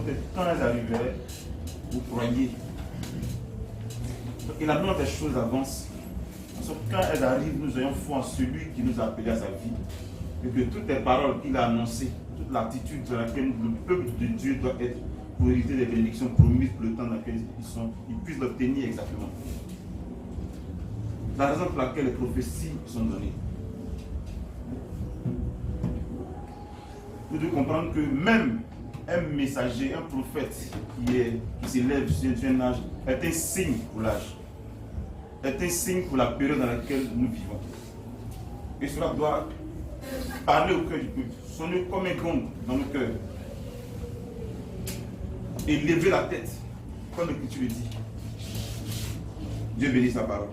que quand elles arriveraient, vous croyez. Et la plupart des choses avancent. Quand elles arrivent, nous ayons foi en celui qui nous a appelés à sa vie. Et que toutes les paroles qu'il a annoncées, toute l'attitude dans laquelle le peuple de Dieu doit être pour hériter des bénédictions promises pour le temps dans lequel ils sont, ils puissent l'obtenir exactement. La raison pour laquelle les prophéties sont données. Vous devez comprendre que même un messager, un prophète qui s'élève sur un âge est un signe pour l'âge. Est un signe pour la période dans laquelle nous vivons. Et cela doit parler au cœur du peuple, sonner comme un gong dans nos cœurs. Et lever la tête, comme l'Écriture le dit. Dieu bénit sa parole.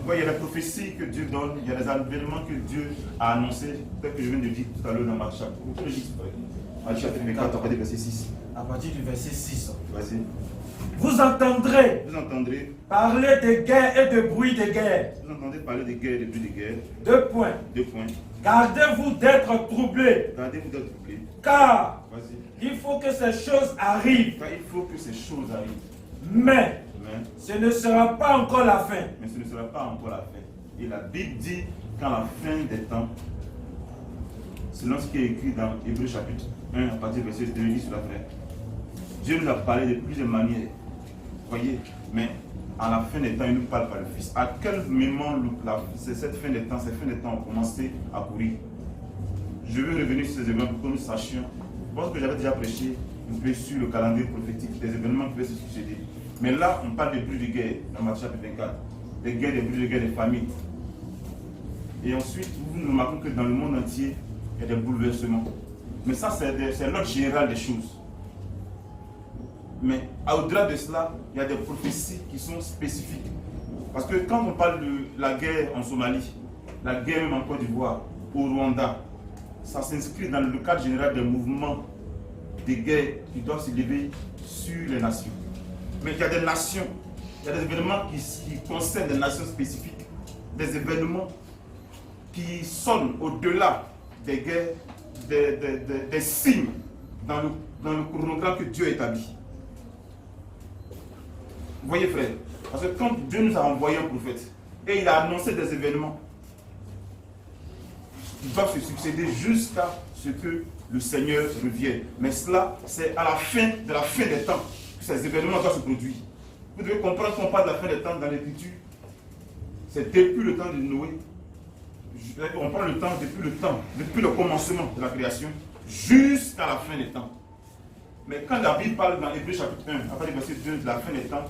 Il y a les prophéties que Dieu donne, il y a les événements que Dieu a annoncés, tel que je viens de dire tout à l'heure dans Matthieu chapitre. Matthieu chapitre 24, à partir du verset 6. À partir du verset 6. Vas-y. Vous entendrez parler de guerre et de bruit de guerre. Vous entendez parler de guerre et de bruit de guerre. 2 points. 2 points. Gardez-vous d'être troublés. Gardez-vous d'être troublés. Car il faut que ces choses arrivent. Car il faut que ces choses arrivent. Mais ce ne sera pas encore la fin. Mais ce ne sera pas encore la fin. Et la Bible dit qu'à la fin des temps, selon ce qui est écrit dans Hébreux chapitre 1, à partir du verset 2, il dit sur la fin. Dieu nous a parlé de plusieurs manières. Voyez, mais à la fin des temps, il nous parle par le Fils. À quel moment cette fin des temps, ces fins des temps ont commencé à courir? Je veux revenir sur ces événements pour que nous sachions. Je pense que j'avais déjà prêché un peu sur le calendrier prophétique, des événements qui peuvent se succéder. Mais là, on parle des bruits de guerre dans Matthieu chapitre 24. Des guerres, des bruits de guerre, des familles. Et ensuite, vous remarquez que dans le monde entier, il y a des bouleversements. Mais ça, c'est l'ordre général des choses. Mais au-delà de cela, il y a des prophéties qui sont spécifiques. Parce que quand on parle de la guerre en Somalie, la guerre même en Côte d'Ivoire, au Rwanda, ça s'inscrit dans le cadre général des mouvements des guerres qui doivent s'élever sur les nations. Mais il y a des nations, il y a des événements qui concernent des nations spécifiques, des événements qui sonnent au-delà des guerres, des signes dans le chronogramme que Dieu a établi. Vous voyez, frère, parce que quand Dieu nous a envoyé un prophète et il a annoncé des événements, ils doivent se succéder jusqu'à ce que le Seigneur revienne. Mais cela, c'est à la fin de la fin des temps que ces événements doivent se produire. Vous devez comprendre qu'on parle de la fin des temps dans l'Écriture. C'est depuis le temps de Noé. On prend le temps, depuis le commencement de la création, jusqu'à la fin des temps. Mais quand la Bible parle dans Hébreux chapitre 1, après le verset 2 de la fin des temps,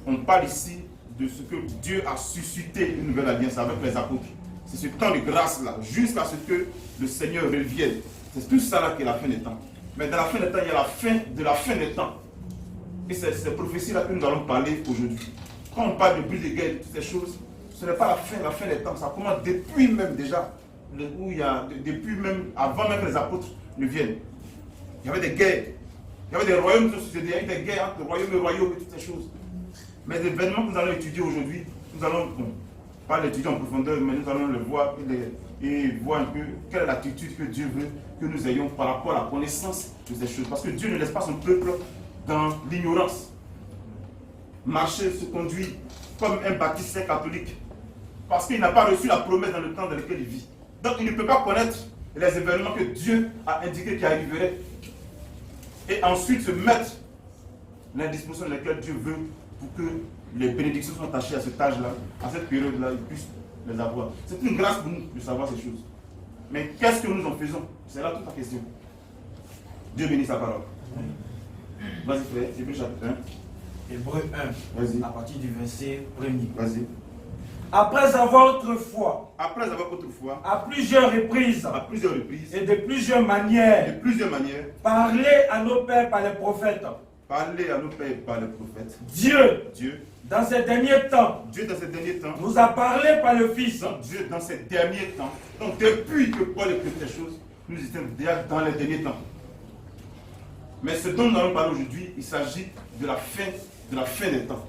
on parle ici de ce que Dieu a suscité une nouvelle alliance avec les apôtres. C'est ce temps de grâce-là, jusqu'à ce que le Seigneur revienne. C'est tout ça là qui est la fin des temps. Mais dans la fin des temps, il y a la fin de la fin des temps. Et c'est ces prophéties-là que nous allons parler aujourd'hui. Quand on parle de bruit de guerre, toutes ces choses, ce n'est pas la fin des temps. Ça commence depuis même déjà, depuis même, avant même que les apôtres ne viennent. Il y avait des guerres. Il y avait des royaumes qui se succédaient, il y avait des guerres entre royaume et royaume et toutes ces choses. Mais les événements que nous allons étudier aujourd'hui, nous allons, pas l'étudier en profondeur, mais nous allons le voir et voir un peu quelle est l'attitude que Dieu veut que nous ayons par rapport à la connaissance de ces choses. Parce que Dieu ne laisse pas son peuple dans l'ignorance. Marcher, se conduire comme un baptiste catholique. Parce qu'il n'a pas reçu la promesse dans le temps dans lequel il vit. Donc il ne peut pas connaître les événements que Dieu a indiqués qui arriveraient. Et ensuite se mettre dans les dispositions dans lesquelles Dieu veut pour que les bénédictions soient attachées à cet âge-là, à cette période-là, ils puissent les avoir. C'est une grâce pour nous de savoir ces choses. Mais qu'est-ce que nous en faisons? C'est là toute la question. Dieu bénit sa parole. Vas-y frère, Hébreux chapitre 1. Hébreux 1, vas-y. À partir du verset 1er. Vas-y. Après avoir autrefois, à plusieurs reprises, et de plusieurs manières, parlé à nos pères par les prophètes, Dieu, dans ces derniers temps, nous a parlé par le Fils. Dieu, dans ces derniers temps, donc depuis que Paul écrit ces choses, nous étions déjà dans les derniers temps. Mais ce dont nous allons parler aujourd'hui, il s'agit de la fin des temps.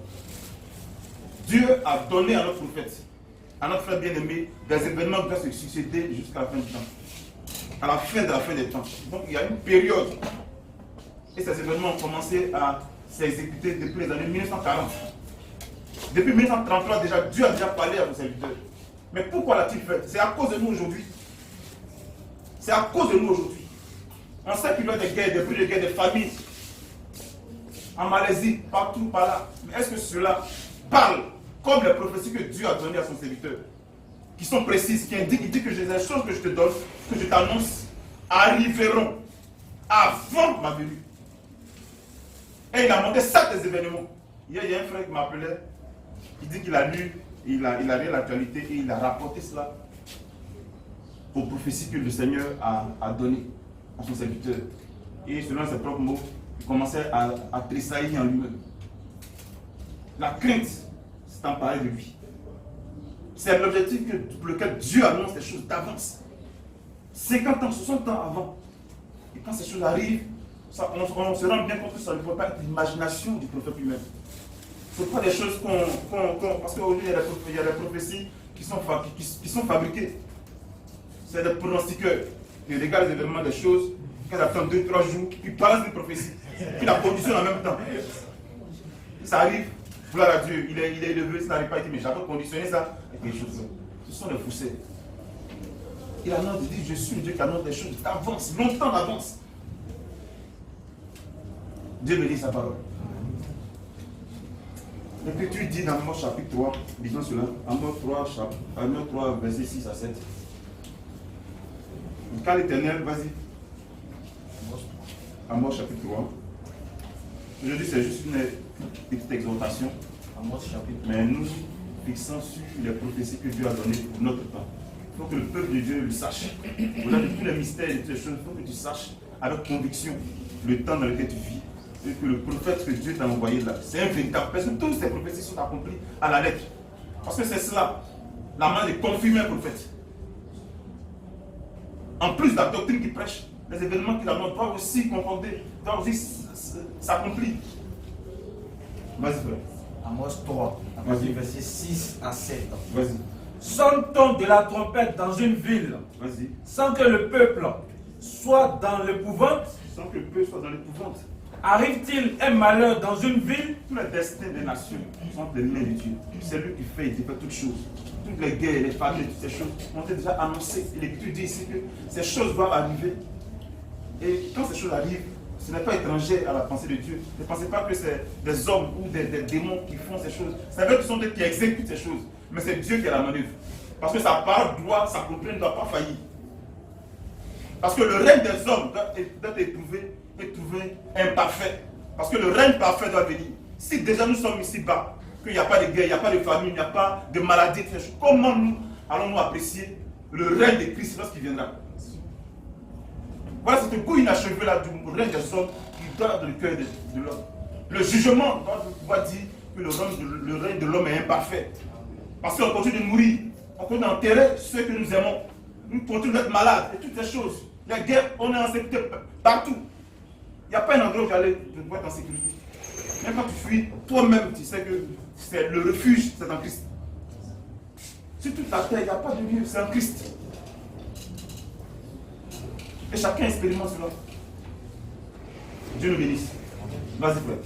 Dieu a donné à notre prophète, à notre frère bien-aimé, des événements qui doivent se succéder jusqu'à la fin du temps. À la fin de la fin des temps. Donc il y a une période Et ces événements ont commencé à s'exécuter depuis les années 1940. Depuis 1933 déjà, Dieu a déjà parlé à vos serviteurs. Mais pourquoi l'a-t-il fait? C'est à cause de nous aujourd'hui. C'est à cause de nous aujourd'hui. On sait qu'il y a des guerres, des bruits de guerre, des famines. En Malaisie, partout, par là. Mais est-ce que cela parle comme les prophéties que Dieu a données à son serviteur? Qui sont précises, qui indiquent, il dit que les choses que je te donne, que je t'annonce, arriveront avant ma venue. Et il a montré ça des événements. Hier, il y a un frère qui m'appelait, il dit qu'il a lu, il a lu l'actualité et il a rapporté cela aux prophéties que le Seigneur a données à son serviteur. Et selon ses propres mots, il commençait à tressaillir en lui-même. La crainte s'est emparée de lui. C'est l'objectif pour lequel Dieu annonce des choses d'avance. 50 ans, 60 ans avant. Et quand ces choses arrivent, on se rend bien compte que ça ne peut pas être l'imagination du prophète lui-même. Ce ne sont pas des choses parce qu'aujourd'hui, il y a des prophéties qui sont fabriquées. C'est des pronostiqueurs qui regardent les événements des choses, quand ils attendent 2-3 jours, puis balancent une prophétie. Puis la conditionnent en même temps. Ça arrive, gloire à Dieu, il est élevé, ça n'arrive pas, il dit, mais j'avais conditionné ça avec des choses. Ce sont des faussaires. Il annonce, il dit, je suis le Dieu qui annonce des choses d'avance, longtemps d'avance. Dieu bénit sa parole. L'Écriture dit dans Amos chapitre 3, disons cela, Amos 3, verset 6 à 7. Quand l'Éternel, vas-y. Amos chapitre 3. Aujourd'hui, c'est juste une petite exhortation. Mais nous fixons sur les prophéties que Dieu a données pour notre temps. Il faut que le peuple de Dieu le sache. Au-delà de tous les mystères et de toutes les choses, il faut que tu saches avec conviction le temps dans lequel tu vis. Et que le prophète que Dieu t'a envoyé là, c'est un véritable personne. Toutes ces prophéties sont accomplies à la lettre. Parce que c'est cela, la manière de confirmer un prophète. En plus de la doctrine qu'il prêche, les événements qu'il annonce doivent aussi confonder, doivent aussi s'accomplir. Vas-y, frère. Amos 3, verset 6 à 7. Vas-y. Sonne-t-on de la trompette dans une ville, sans que le peuple soit dans l'épouvante? Sans que le peuple soit dans l'épouvante. Arrive-t-il un malheur dans une ville? Tous les destins des nations sont des mains de Dieu. C'est lui qui fait toutes choses. Toutes les guerres, les famines, toutes ces choses ont été déjà annoncées. Et l'Écriture dit ici que ces choses doivent arriver. Et quand ces choses arrivent, ce n'est pas étranger à la pensée de Dieu. Ne pensez pas que c'est des hommes ou des démons qui font ces choses. C'est eux qui sont qui exécutent ces choses. Mais c'est Dieu qui a la manœuvre. Parce que sa parole doit s'accomplir, ne doit pas faillir. Parce que le règne des hommes doit être éprouvé imparfait. Parce que le règne parfait doit venir. Si déjà nous sommes ici bas, qu'il n'y a pas de guerre, il n'y a pas de famine, il n'y a pas de maladie, comment nous allons-nous apprécier le règne de Christ lorsqu'il viendra? Voilà, c'est un coup inachevé là du règne des hommes qui doit dans le cœur de l'homme. Le jugement doit pouvoir dire que le règne de l'homme est imparfait. Parce qu'on continue de mourir, on continue d'enterrer ceux que nous aimons, nous continuons d'être malades et toutes ces choses. La guerre, on est en sécurité partout. Il n'y a pas un endroit où j'allais pour être en sécurité. Même quand tu fuis, toi-même, tu sais que c'est le refuge, c'est en Christ. Sur toute la terre, il n'y a pas de lieu, c'est en Christ. Et chacun expérimente cela. Dieu nous bénisse. Vas-y, frère.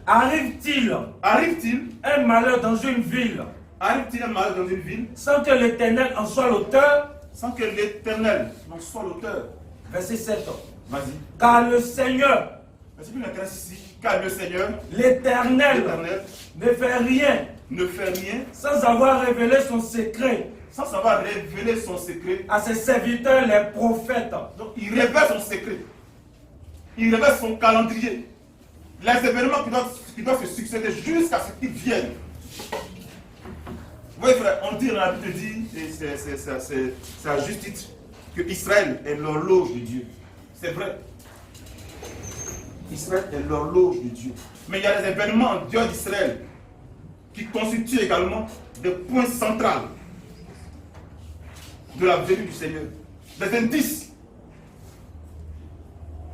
Arrive-t-il un malheur dans une ville? Arrive-t-il un malheur dans une ville? Sans que l'Éternel en soit l'auteur? Sans que l'Éternel en soit l'auteur. Verset 7. Vas-y. Car le Seigneur, ce qui m'intéresse ici, car le Seigneur, l'Éternel, ne fait rien. Ne fait rien. Sans avoir révélé son secret. Sans savoir révéler son secret. À ses serviteurs, les prophètes. Donc il révèle son secret. Il révèle son calendrier. Les événements qui doivent se succéder jusqu'à ce qu'ils viennent. Vous voyez, frère, on dit dans la Bible, et c'est à juste titre, que Israël est l'horloge de Dieu. C'est vrai. Israël est l'horloge de Dieu. Mais il y a des événements en dehors d'Israël qui constituent également des points centraux de la venue du Seigneur. Des indices.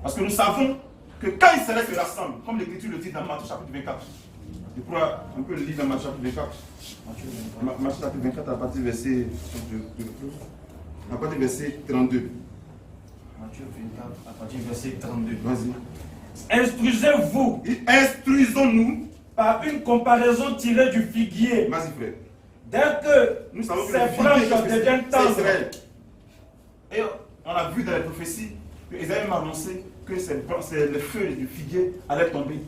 Parce que nous savons que quand Israël se rassemble, comme l'Écriture le dit dans Matthieu chapitre 24, je crois un peu le livre dans Matthieu chapitre 24, Matthieu chapitre 24 à partir du verset 32. Matthieu 24 à partir du verset 32. Vas-y. Instruisez-vous. Instruisons-nous par une comparaison tirée du figuier. Vas-y, frère. Dès que nous savons que ces branches deviennent tendres. Et on a vu dans les prophéties que Isaïe m'a annoncé que les feuilles du figuier allaient tomber.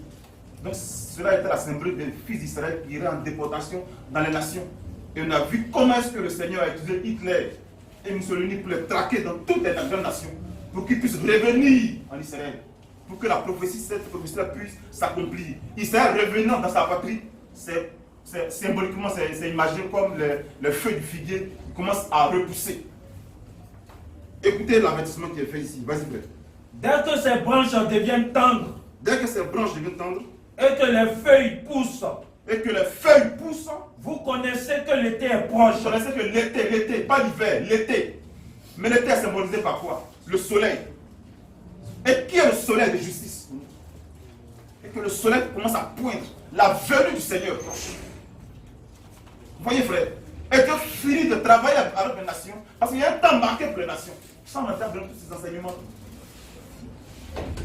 Donc cela était la symbole des fils d'Israël qui iraient en déportation dans les nations. Et on a vu comment est-ce que le Seigneur a utilisé Hitler et Mussolini pour les traquer dans toutes les grandes nations, pour qu'ils puissent revenir en Israël, pour que cette prophétie puisse s'accomplir. Israël revenant dans sa patrie, c'est symboliquement, c'est imaginé comme le feu du figuier qui commence à repousser. Écoutez l'avertissement qui est fait ici. Vas-y, frère. Dès que ces branches deviennent tendres, et que les feuilles poussent, vous connaissez que l'été est proche. Vous connaissez que l'été, pas l'hiver, l'été. Mais l'été est symbolisé par quoi? Le soleil. Et qui est le soleil de justice? Et que le soleil commence à poindre. La venue du Seigneur proche. Vous voyez, frère? Et Dieu finit de travailler avec les nations. Parce qu'il y a un temps marqué pour les nations. Sans maintenant donner tous ces enseignements.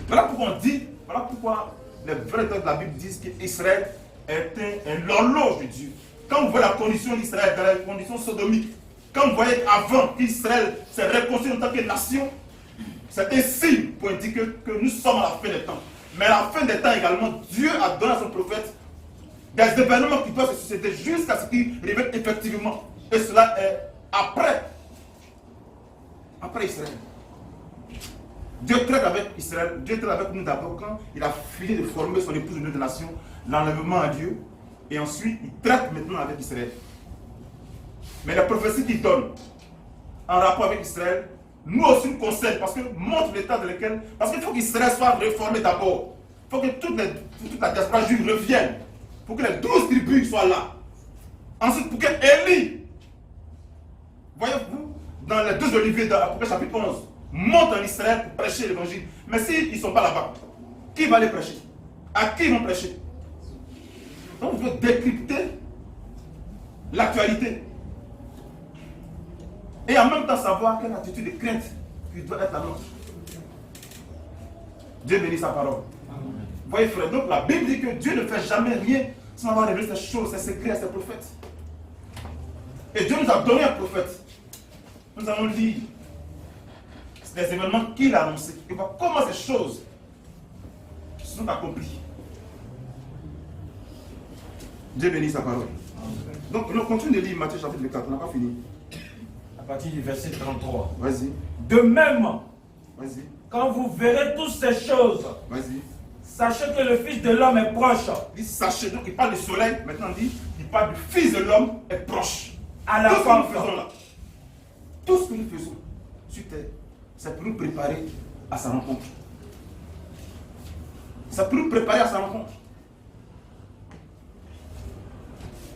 Voilà pourquoi on dit, voilà pourquoi les vrais auteurs de la Bible disent qu'Israël est l'horloge de Dieu. Quand vous voyez la condition d'Israël dans la condition sodomique, quand vous voyez avant qu'Israël s'est reconstruit en tant que nation, c'est un signe pour indiquer que nous sommes à la fin des temps. Mais à la fin des temps également, Dieu a donné à son prophète des événements qui doivent se succéder jusqu'à ce qu'ils révèlent effectivement. Et cela est après Israël. Dieu traite avec Israël, Dieu traite avec nous d'abord quand il a fini de former son épouse de nation, l'enlèvement à Dieu, et ensuite il traite maintenant avec Israël. Mais la prophétie qu'il donne en rapport avec Israël, nous aussi nous concerne parce que montre l'état dans lequel. Parce qu'il faut qu'Israël soit réformé d'abord. Il faut que toute la diaspora juive revienne. Pour que les 12 tribus soient là. Ensuite, pour que Élie, voyez-vous, dans les 2 Oliviers d'Apocalypse chapitre 11, monte en Israël pour prêcher l'évangile. Mais s'ils ne sont pas là-bas, qui va les prêcher? À qui ils vont prêcher? Donc, on veut décrypter l'actualité. Et en même temps savoir quelle attitude de crainte qui doit être la nôtre. Dieu bénit sa parole. Vous voyez, frère, donc la Bible dit que Dieu ne fait jamais rien sans avoir révélé ces choses, ces secrets à ses prophètes. Et Dieu nous a donné un prophète. Nous allons lire des événements qu'il a annoncés. Et voir comment ces choses se sont accomplies. Dieu bénit sa parole. Donc, on continue de lire Matthieu chapitre 4, on n'a pas fini. À partir du verset 33. Vas-y. De même, vas-y, quand vous verrez toutes ces choses, vas-y, sachez que le Fils de l'homme est proche. Il dit sachez, donc il parle du soleil, maintenant il parle du Fils de l'homme est proche. À la tout ce que porte. nous faisons là, tout ce que nous faisons sur terre, c'est pour nous préparer à sa rencontre. C'est pour nous préparer à sa rencontre.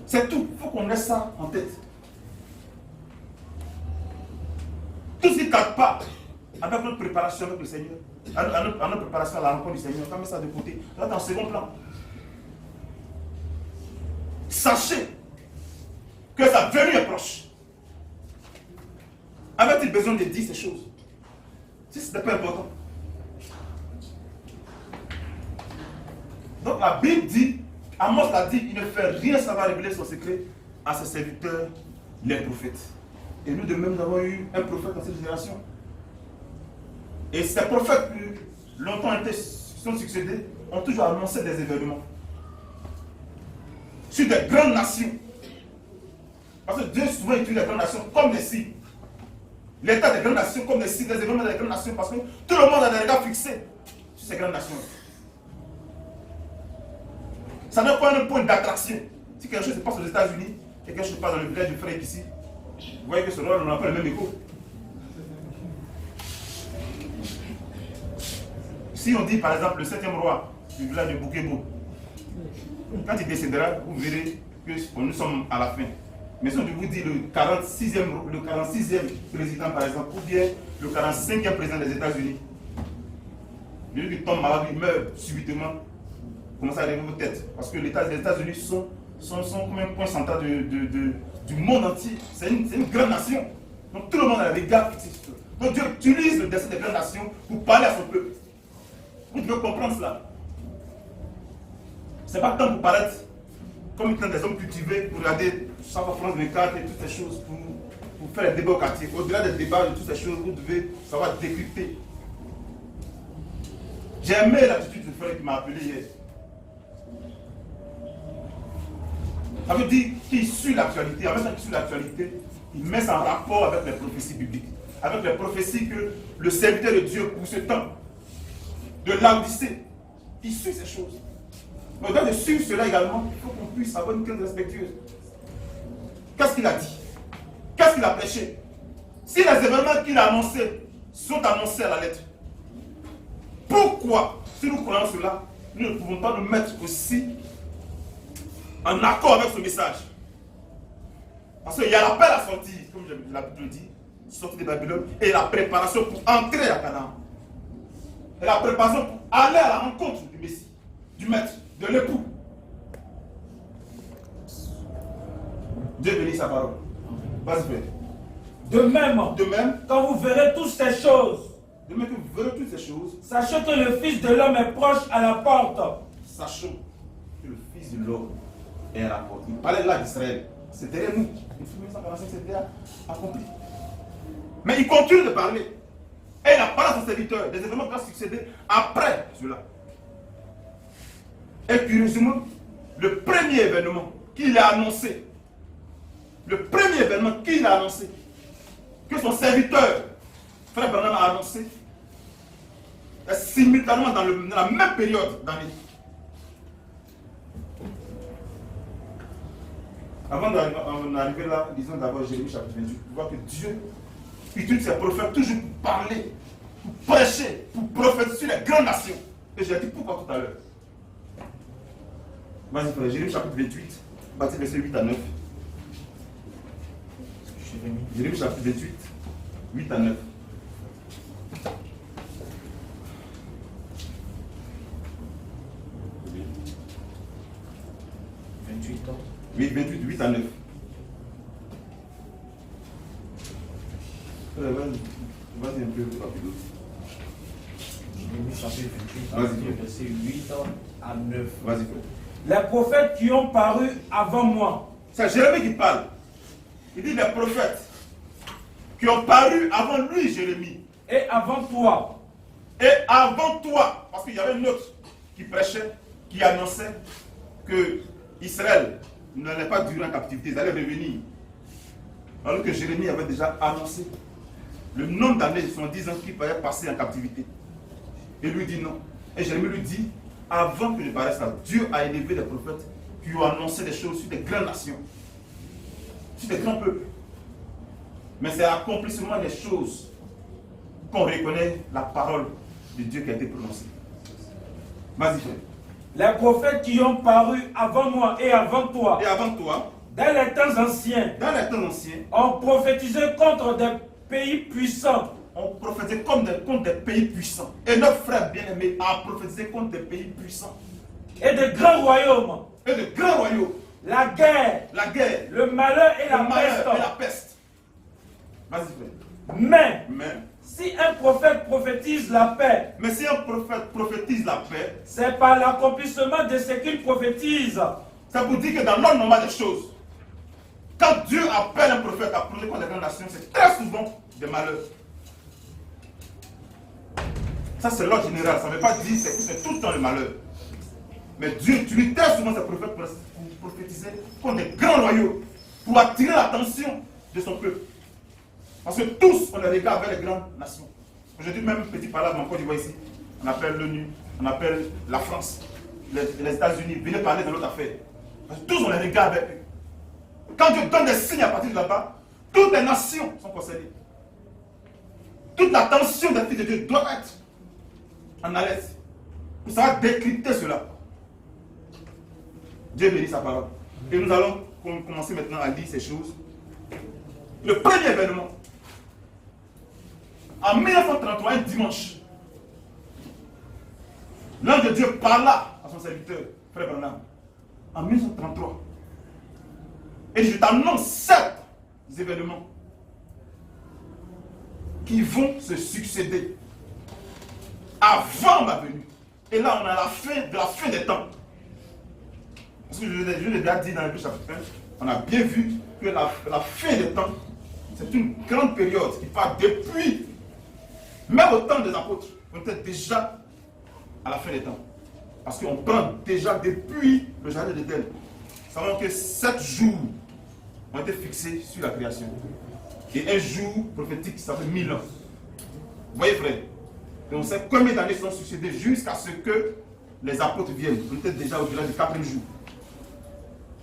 C'est tout, il faut qu'on ait ça en tête. Tout ce qui ne cadre pas avec notre préparation avec le Seigneur, à notre préparation à la rencontre du Seigneur, on met ça de côté. Ça va en second plan. Sachez que sa venue est proche. Avait-il besoin de dire ces choses? Si ce n'était pas important. Donc la Bible dit, Amos l'a dit, il ne fait rien sans avoir révélé son secret à ses serviteurs, les prophètes. Et nous de même, nous avons eu un prophète dans cette génération. Et ces prophètes, plus longtemps sont succédés, ont toujours annoncé des événements. Sur des grandes nations. Parce que Dieu souvent utilise les grandes nations comme des cibles. L'état des grandes nations comme des cibles, des événements des grandes nations, parce que tout le monde a des regards fixés sur ces grandes nations. Ça n'est pas un point d'attraction. Si quelque chose se passe aux États-Unis, et quelque chose se passe dans le village du frère ici, vous voyez que ce rôle, on n'a pas le même écho. Si on dit par exemple le 7e roi du village de Boukebo, quand il décédera, vous verrez que nous sommes à la fin. Mais si on vous dit le 46e président par exemple, ou bien le 45e président des États-Unis, lui qui tombe malade, il meurt subitement, commencez à arriver vos têtes. Parce que les États-Unis sont comme un point central du monde entier. C'est une grande nation. Donc tout le monde a des regards fixés. Donc Dieu utilise le destin des grandes nations pour parler à son peuple. Vous devez comprendre cela. Ce n'est pas tant pour paraître comme étant des hommes cultivés, pour regarder chaque France 24 et toutes ces choses, pour faire des débats au quartier. Au-delà des débats et toutes ces choses, vous devez savoir décrypter. J'ai aimé l'attitude du frère qui m'a appelé hier. Ça veut dire qu'il suit l'actualité. En même temps qu'il suit l'actualité, il met ça en rapport avec les prophéties bibliques. Avec les prophéties que le serviteur de Dieu, pour ce temps, de l'Odyssée, il suit ces choses. Mais au-delà de suivre cela également, il faut qu'on puisse avoir une crainte respectueuse. Qu'est-ce qu'il a dit? Qu'est-ce qu'il a prêché? Si les événements qu'il a annoncés sont annoncés à la lettre, pourquoi, si nous croyons cela, nous ne pouvons pas nous mettre aussi en accord avec ce message? Parce qu'il y a l'appel à sortir, comme la Bible dit, sortir de Babylone, et la préparation pour entrer à Canaan. Et la préparation pour aller à la rencontre du Messie, du Maître, de l'époux. Dieu bénit sa parole. Vas-y, frère. De même, quand vous verrez toutes ces choses, sachez que le Fils de l'homme est proche à la porte. Sachons que le Fils de l'homme est à la porte. Il parlait là d'Israël. C'est derrière nous. Le film 1945, c'est déjà accompli. Mais il continue de parler. Et il a parlé à son serviteur. Des événements qui vont succéder après cela. Et curieusement, le premier événement qu'il a annoncé, que son serviteur, frère Branham, a annoncé, est simultanément dans la même période d'année. Avant d'arriver là, disons d'abord Jérémie chapitre 28, pour voir que Dieu utilise ses prophètes toujours pour parler, pour prêcher, pour prophétiser sur les grandes nations. Et j'ai dit pourquoi tout à l'heure. Vas-y, frère, Jérémie chapitre 28, bâti verset 8 à 9. Jérémie chapitre 28, 8 à 9. Oui, 28, 8 à 9. Vas-y un peu rapido. Jérémie chapitre 28, verset 8 à 9. Vas-y, frère. Les prophètes qui ont paru avant moi. C'est Jérémie qui parle. Il dit les prophètes qui ont paru avant lui, Jérémie. Et avant toi. Et avant toi. Parce qu'il y avait un autre qui prêchait, qui annonçait que Israël n'allait pas durer en captivité, ils allaient revenir. Alors que Jérémie avait déjà annoncé le nombre d'années, 70 ans qu'il fallait passer en captivité. Et lui dit non. Et Jérémie lui dit, avant que je paraisse là, Dieu a élevé des prophètes qui ont annoncé des choses sur des grandes nations, sur des grands peuples. Mais c'est l'accomplissement des choses qu'on reconnaît la parole de Dieu qui a été prononcée. Vas-y, frère. Les prophètes qui ont paru avant moi et avant toi. Et avant toi. Dans les temps anciens. Ont prophétisé contre des pays puissants. On prophétisé contre des pays puissants. Et notre frère bien-aimé a prophétisé contre des pays puissants. Et de grands royaumes. La guerre. Le malheur et la peste. Vas-y, frère. Mais si un prophète prophétise la paix, c'est par l'accomplissement de ce qu'il prophétise. Ça vous dit que dans l'ordre normal des choses, quand Dieu appelle un prophète à prêcher contre les grandes nations, c'est très souvent des malheurs. Ça, c'est l'ordre général. Ça ne veut pas dire que c'est tout le temps le malheur. Mais Dieu utilise très souvent ses prophètes pour prophétiser contre des grands royaumes, pour attirer l'attention de son peuple. Parce que tous, on les regarde vers les grandes nations. Aujourd'hui, même petit palabre en Côte d'Ivoire ici, on appelle l'ONU, on appelle la France, les États-Unis, venez parler de notre affaire. Parce que tous, on les regarde avec eux. Quand Dieu donne des signes à partir de là-bas, toutes les nations sont concernées. Toute l'attention des fils de Dieu doit être en alerte. Pour savoir décrypter cela. Dieu bénit sa parole. Et nous allons commencer maintenant à lire ces choses. Le premier événement, en 1933, un dimanche, l'ange de Dieu parla à son serviteur, frère Branham, en 1933. Et je t'annonce 7 événements qui vont se succéder avant ma venue. Et là, on a la fin des temps. Parce que je l'ai déjà dit dans le chapitre 1, on a bien vu que la fin des temps, c'est une grande période qui part depuis, même au temps des apôtres, on était déjà à la fin des temps. Parce qu'on prend déjà depuis le jardin d'Éden. Nous savons que 7 jours ont été fixés sur la création. Et un jour prophétique, ça fait 1000 ans. Vous voyez, frère? Et on sait combien d'années sont succédées jusqu'à ce que les apôtres viennent. On était déjà au-delà du 4e jour.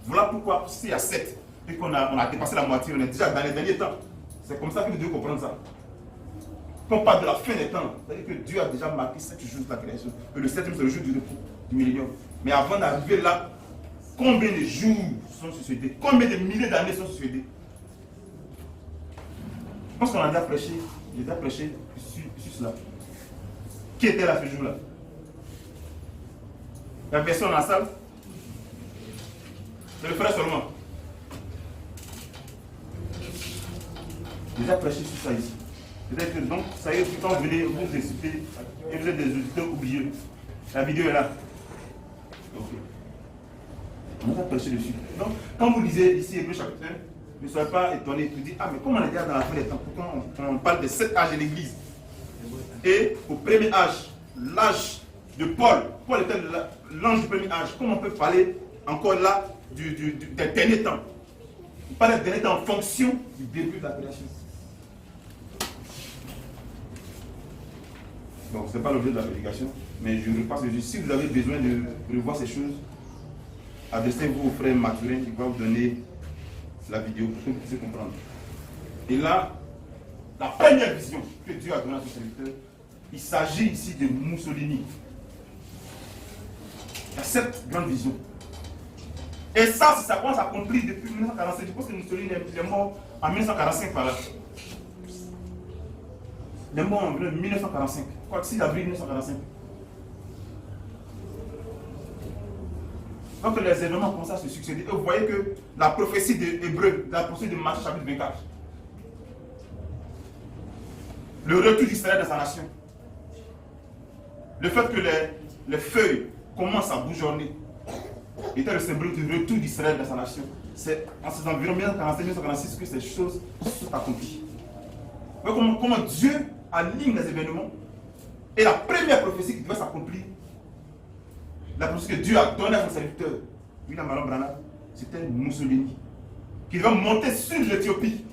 Voilà pourquoi, s'il y a 7 et qu'on a dépassé la moitié, on est déjà dans les derniers temps. C'est comme ça que nous devons comprendre ça. Quand on parle de la fin des temps, c'est-à-dire que Dieu a déjà marqué 7 jours de la création. Et le 7e, c'est le jour du repos, du millénium. Mais avant d'arriver là, combien de jours sont succédés? Combien de milliers d'années sont succédés? Je pense qu'on a déjà prêché, j'ai déjà prêché sur cela. Qui était là ce jour-là? La personne dans la salle? C'est le frère seulement. J'ai déjà prêché sur ça ici. Peut-être que donc, ça y est, quand vous venez vous insulter et vous êtes des auditeurs oubliés. La vidéo est là. Ok. On a déjà prêché dessus. Donc, quand vous lisez ici Hébreux chapitre 1, ne soyez pas étonnés. Vous dites, ah, mais comment on est déjà dans la fin des temps? Pourquoi on parle des 7 âges de l'Église? Et au premier âge, l'âge de Paul était l'ange du premier âge. Comment on peut parler encore là des derniers temps? On parle des derniers temps en fonction du début de la création. Donc, ce n'est pas l'objet de la prédication, mais je repasse le si vous avez besoin de revoir ces choses, adressez-vous au frère Mathurin, il va vous donner la vidéo pour que vous puissiez comprendre. Et là, la première vision que Dieu a donnée à son serviteur, il s'agit ici de Mussolini. Il y a 7 grandes visions. Et ça commence à accomplir depuis 1945. Je pense que Mussolini est mort en 1945 par là. Il est mort en 1945. Quoi que 6 avril 1945. Donc les événements commencent à se succéder. Et vous voyez que la prophétie d'Hébreux, la prophétie de Matthieu chapitre 24, le retour d'Israël dans sa nation, le fait que les feuilles commencent à bourgeonner, était le symbole du retour d'Israël dans sa nation. C'est en ces environs 1945-1946 que ces choses sont accomplies. Vous voyez comment Dieu aligne les événements. Et la première prophétie qui devait s'accomplir, la prophétie que Dieu a donnée à son serviteur, William Marion Branham, c'était Mussolini, qui devait monter sur l'Éthiopie.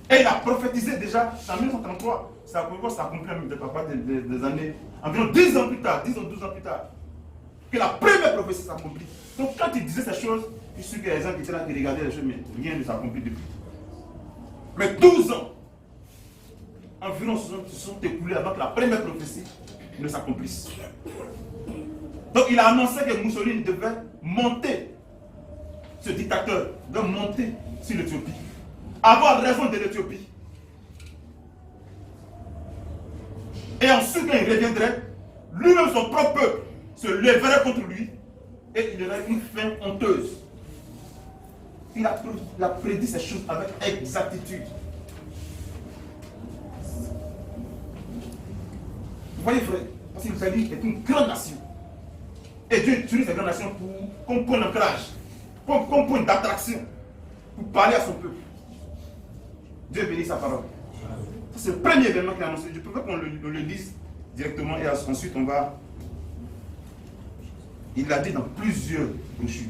Et il a prophétisé déjà en 1933, ça s'accomplit des années, environ 10 ans plus tard, 10 ou 12 ans plus tard, que la première prophétie s'accomplit. Donc quand il disait ces choses, je suis sûr qu'il y a des gens qui étaient là qui regardaient les choses, mais rien ne s'accomplit depuis. Mais 12 ans, environ se sont écoulés avant que la première prophétie ne s'accomplisse. Donc il a annoncé que Mussolini devait monter, ce dictateur devait monter sur l'Éthiopie, avoir raison de l'Éthiopie. Et ensuite, quand il reviendrait, lui-même, son propre peuple, se lèverait contre lui et il aurait une fin honteuse. Il a prédit ces choses avec exactitude. Vous voyez, frère, parce que l'Italie est une grande nation. Et Dieu utilise cette grande nation comme point d'ancrage, comme point d'attraction, pour parler à son peuple. Dieu bénit sa parole. C'est le premier événement qu'il a annoncé. Je préfère qu'on le lise directement et ensuite on va. Il l'a dit dans plusieurs brochures.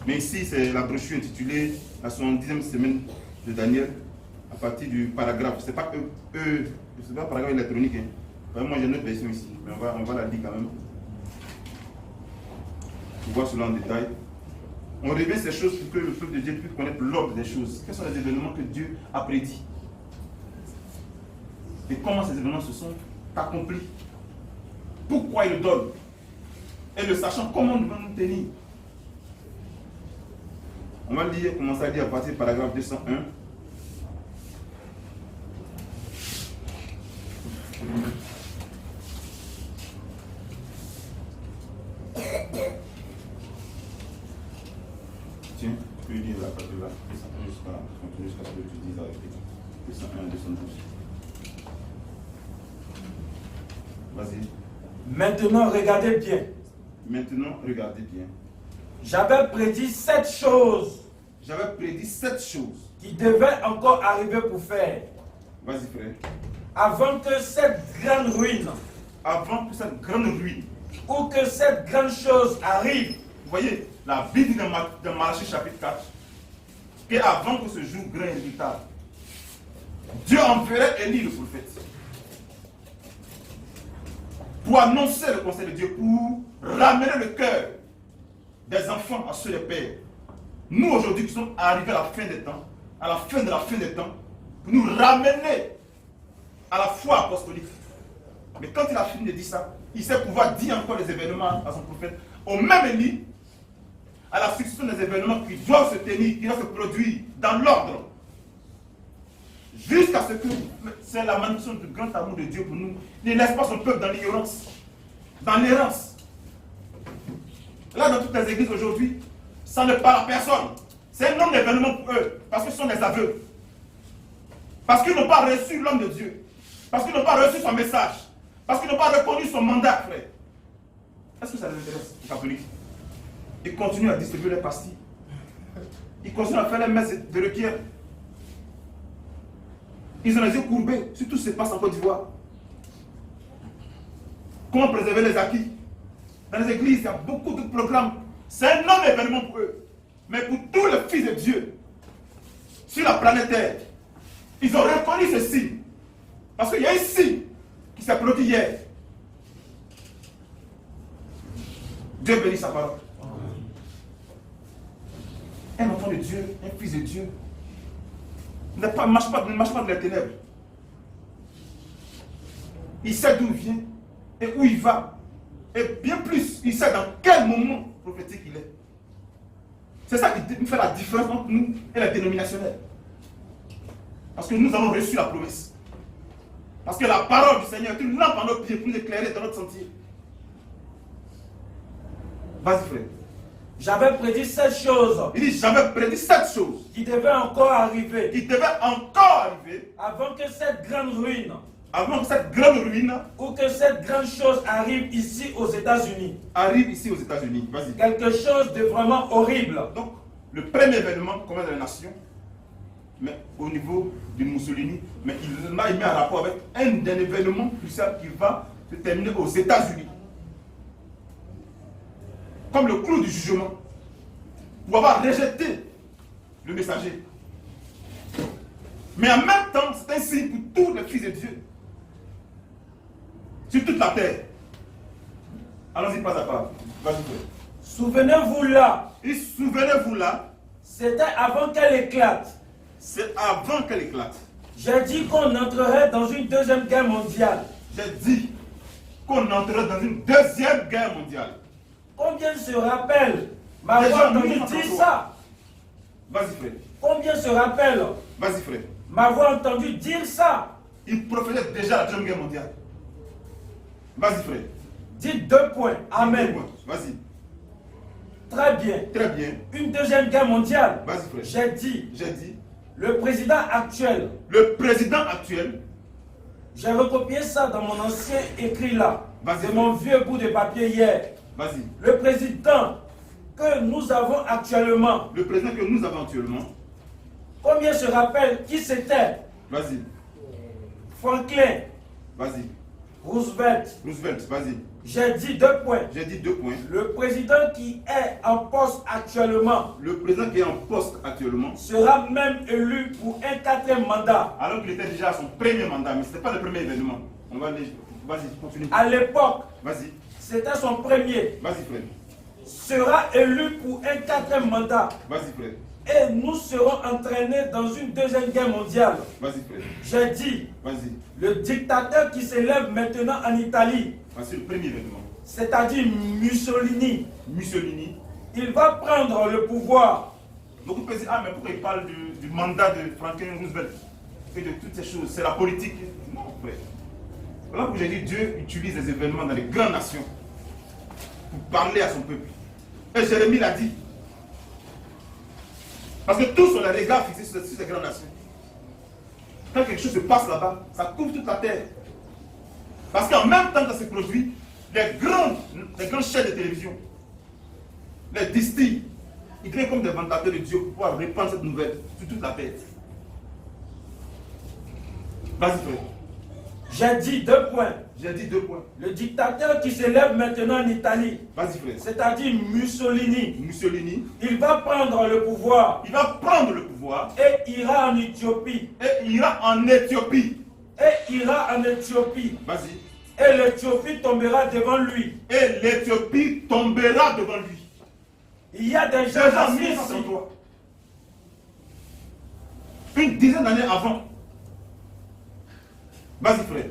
Mais ici, c'est la brochure intitulée La 70e semaine de Daniel, à partir du paragraphe. Ce n'est pas c'est pas un paragraphe électronique. Hein. Enfin, moi, j'ai une autre version ici, mais on va la lire quand même. Pour voir cela en détail. On revient ces choses pour que le peuple de Dieu puisse connaître l'ordre des choses. Quels sont les événements que Dieu a prédits? Et comment ces événements se sont accomplis? Pourquoi il le donne? Et le sachant, comment nous devons nous tenir? On va lire, commencer à lire à partir du paragraphe 201. Tiens, tu peux lire la partie là, 201 jusqu'à ce que tu dises avec 201 212. Vas-y. Maintenant, regardez bien. Maintenant, regardez bien. J'avais prédit 7 choses. J'avais prédit 7 choses. Qui devaient encore arriver pour faire. Vas-y, frère. Avant que cette grande ruine. Avant que cette grande ruine. Ou que cette grande chose arrive. Vous voyez, la Bible dans Malachie chapitre 4. Qu'avant que ce jour grand et inévitable, Dieu enverrait Élie le prophète. Pour annoncer le conseil de Dieu, pour ramener le cœur des enfants à ceux des pères. Nous aujourd'hui qui sommes arrivés à la fin des temps, à la fin de la fin des temps, pour nous ramener à la foi apostolique. Mais quand il a fini de dire ça, il sait pouvoir dire encore les événements à son prophète. Au même Élie, à la succession des événements qui doivent se tenir, qui doivent se produire dans l'ordre. Jusqu'à ce que, c'est la manifestation du grand amour de Dieu pour nous. Il ne laisse pas son peuple dans l'ignorance, dans l'errance. Là, dans toutes les églises aujourd'hui, ça ne parle à personne. C'est un nom d'événement pour eux, parce que ce sont des aveux. Parce qu'ils n'ont pas reçu l'homme de Dieu. Parce qu'ils n'ont pas reçu son message. Parce qu'ils n'ont pas reconnu son mandat, frère. Est-ce que ça les intéresse, les catholiques? Ils continuent à distribuer les pastilles. Ils continuent à faire les messes de requiert. Ils ont les yeux courbés sur tout ce qui se passe en Côte d'Ivoire. Comment préserver les acquis? Dans les églises, il y a beaucoup de programmes. C'est un non-événement pour eux. Mais pour tous les fils de Dieu, sur la planète Terre, ils ont reconnu ce signe. Parce qu'il y a un signe qui s'est produit hier. Dieu bénit sa parole. Un enfant de Dieu, un fils de Dieu, ne marche pas dans les ténèbres. Il sait d'où il vient et où il va. Et bien plus, il sait dans quel moment prophétique il est. C'est ça qui fait la différence entre nous et les dénominationnels. Parce que nous avons reçu la promesse. Parce que la parole du Seigneur est une lampe à nos pieds pour nous éclairer dans notre sentier. Vas-y, frère. J'avais prédit 7 choses. Il dit, j'avais prédit 7 choses. Qui devaient encore arriver. Qui devaient encore arriver. Avant que cette grande ruine. Avant que cette grande ruine. Ou que cette grande chose arrive ici aux États-Unis. Arrive ici aux États-Unis. Vas-y. Quelque chose de vraiment horrible. Donc, le premier événement commun de la nation, mais au niveau de Mussolini, mais il m'a mis en rapport avec un événement crucial qui va se terminer aux États-Unis. Comme le clou du jugement, pour avoir rejeté le messager. Mais en même temps, c'est un signe pour tous les fils de Dieu, sur toute la terre. Allons-y pas à pas. Souvenez-vous là. Et souvenez-vous là. C'était avant qu'elle éclate. C'est avant qu'elle éclate. J'ai dit qu'on entrerait dans une deuxième guerre mondiale. J'ai dit qu'on entrerait dans une deuxième guerre mondiale. Combien se rappellent m'avoir entendu dire ça? Vas-y, frère. Combien se rappellent Vas-y, frère. m'avoir entendu dire ça? Il prophétisait déjà la deuxième guerre mondiale. Vas-y, frère. Dites 2 points. Amen. Vas-y. Très bien. Très bien. Une deuxième guerre mondiale. Vas-y, frère. J'ai dit. Le président actuel. Le président actuel. J'ai recopié ça dans mon ancien écrit là. Vas-y. C'est mon vieux bout de papier hier. Vas-y. Le président que nous avons actuellement. Le président que nous avons actuellement. Combien se rappelle qui c'était? Vas-y. Franklin. Vas-y. Roosevelt. Roosevelt, vas-y. J'ai dit 2 points. J'ai dit 2 points. Le président qui est en poste actuellement. Le président qui est en poste actuellement. Sera même élu pour un 4e mandat. Alors qu'il était déjà à son premier mandat, mais ce n'était pas le premier événement. On va aller. Vas-y, continue. À l'époque. Vas-y. C'était son premier. Vas-y, frère. Sera élu pour un 4e mandat. Vas-y, frère. Et nous serons entraînés dans une deuxième guerre mondiale. Vas-y, frère. J'ai dit. Vas-y. Le dictateur qui s'élève maintenant en Italie. C'est le premier événement. C'est-à-dire Mussolini. Mussolini. Il va prendre le pouvoir. Beaucoup de gens disent, ah mais pourquoi il parle du mandat de Franklin Roosevelt et de toutes ces choses? C'est la politique. Non, frère. Voilà pourquoi j'ai dit, Dieu utilise les événements dans les grandes nations pour parler à son peuple. Et Jérémie l'a dit. Parce que tous ont les regards fixés sur ces grandes nations. Quand quelque chose se passe là-bas, ça couvre toute la terre. Parce qu'en même temps que ça se produit, les grandes chaînes de télévision, les distillent, ils viennent comme des ventilateurs de Dieu pour pouvoir répandre cette nouvelle sur toute la terre. Vas-y, frère. J'ai dit 2 points. J'ai dit 2 points. Le dictateur qui s'élève maintenant en Italie, vas-y, frère, c'est-à-dire Mussolini, il va prendre le pouvoir. Il va prendre le pouvoir. Et ira en Éthiopie. Et ira en Éthiopie. Et ira en Éthiopie. Vas-y. Et l'Éthiopie tombera devant lui. Et l'Éthiopie tombera devant lui. Il y a des gens assis ici. Une dizaine d'années avant. Vas-y, frère.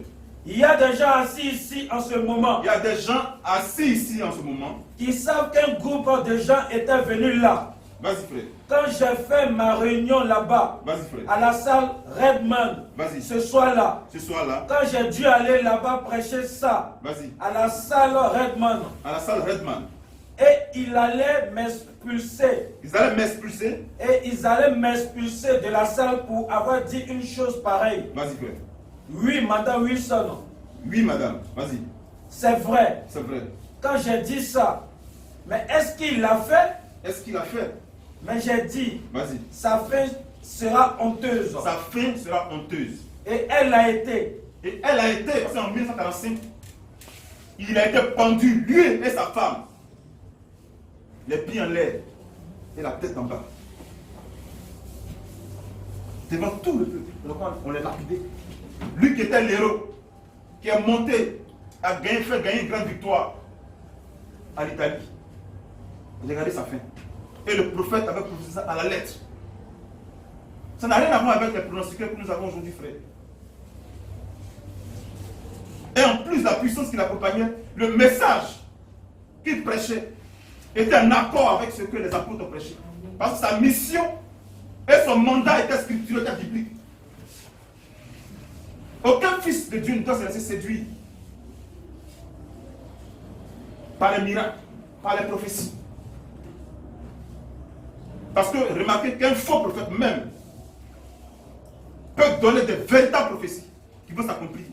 Il y a des gens assis ici en ce moment. Il y a des gens assis ici en ce moment. Qui savent qu'un groupe de gens était venu là. Vas-y, frère. Quand j'ai fait ma réunion là-bas, à la salle Redman, ce soir-là, quand j'ai dû aller là-bas prêcher ça, à la salle Redman, et ils allaient m'expulser. Ils allaient m'expulser. Et ils allaient m'expulser de la salle pour avoir dit une chose pareille. Vas-y, frère. Oui, madame Wilson. Oui, madame. Vas-y. C'est vrai. C'est vrai. Quand j'ai dit ça, mais est-ce qu'il l'a fait? Est-ce qu'il a fait? Mais j'ai dit, vas-y, sa fin sera honteuse. Sa fin sera honteuse. Et elle l'a été. Et elle a été, parce qu'en 1945, il a été pendu, lui et sa femme. Les pieds en l'air et la tête en bas. Devant tout le peuple, on l'a lapidé. Lui qui était l'héros, qui est monté, a fait gagner une grande victoire à l'Italie. Regardez sa fin. Et le prophète avait proposé ça à la lettre. Ça n'a rien à voir avec les pronostics que nous avons aujourd'hui, frère. Et en plus, la puissance qui l'accompagnait, le message qu'il prêchait était en accord avec ce que les apôtres ont prêché. Parce que sa mission et son mandat étaient scripturaux, étaient bibliques. Aucun fils de Dieu ne doit se laisser séduire par les miracles, par les prophéties. Parce que remarquez qu'un faux prophète même peut donner de véritables prophéties qui vont s'accomplir.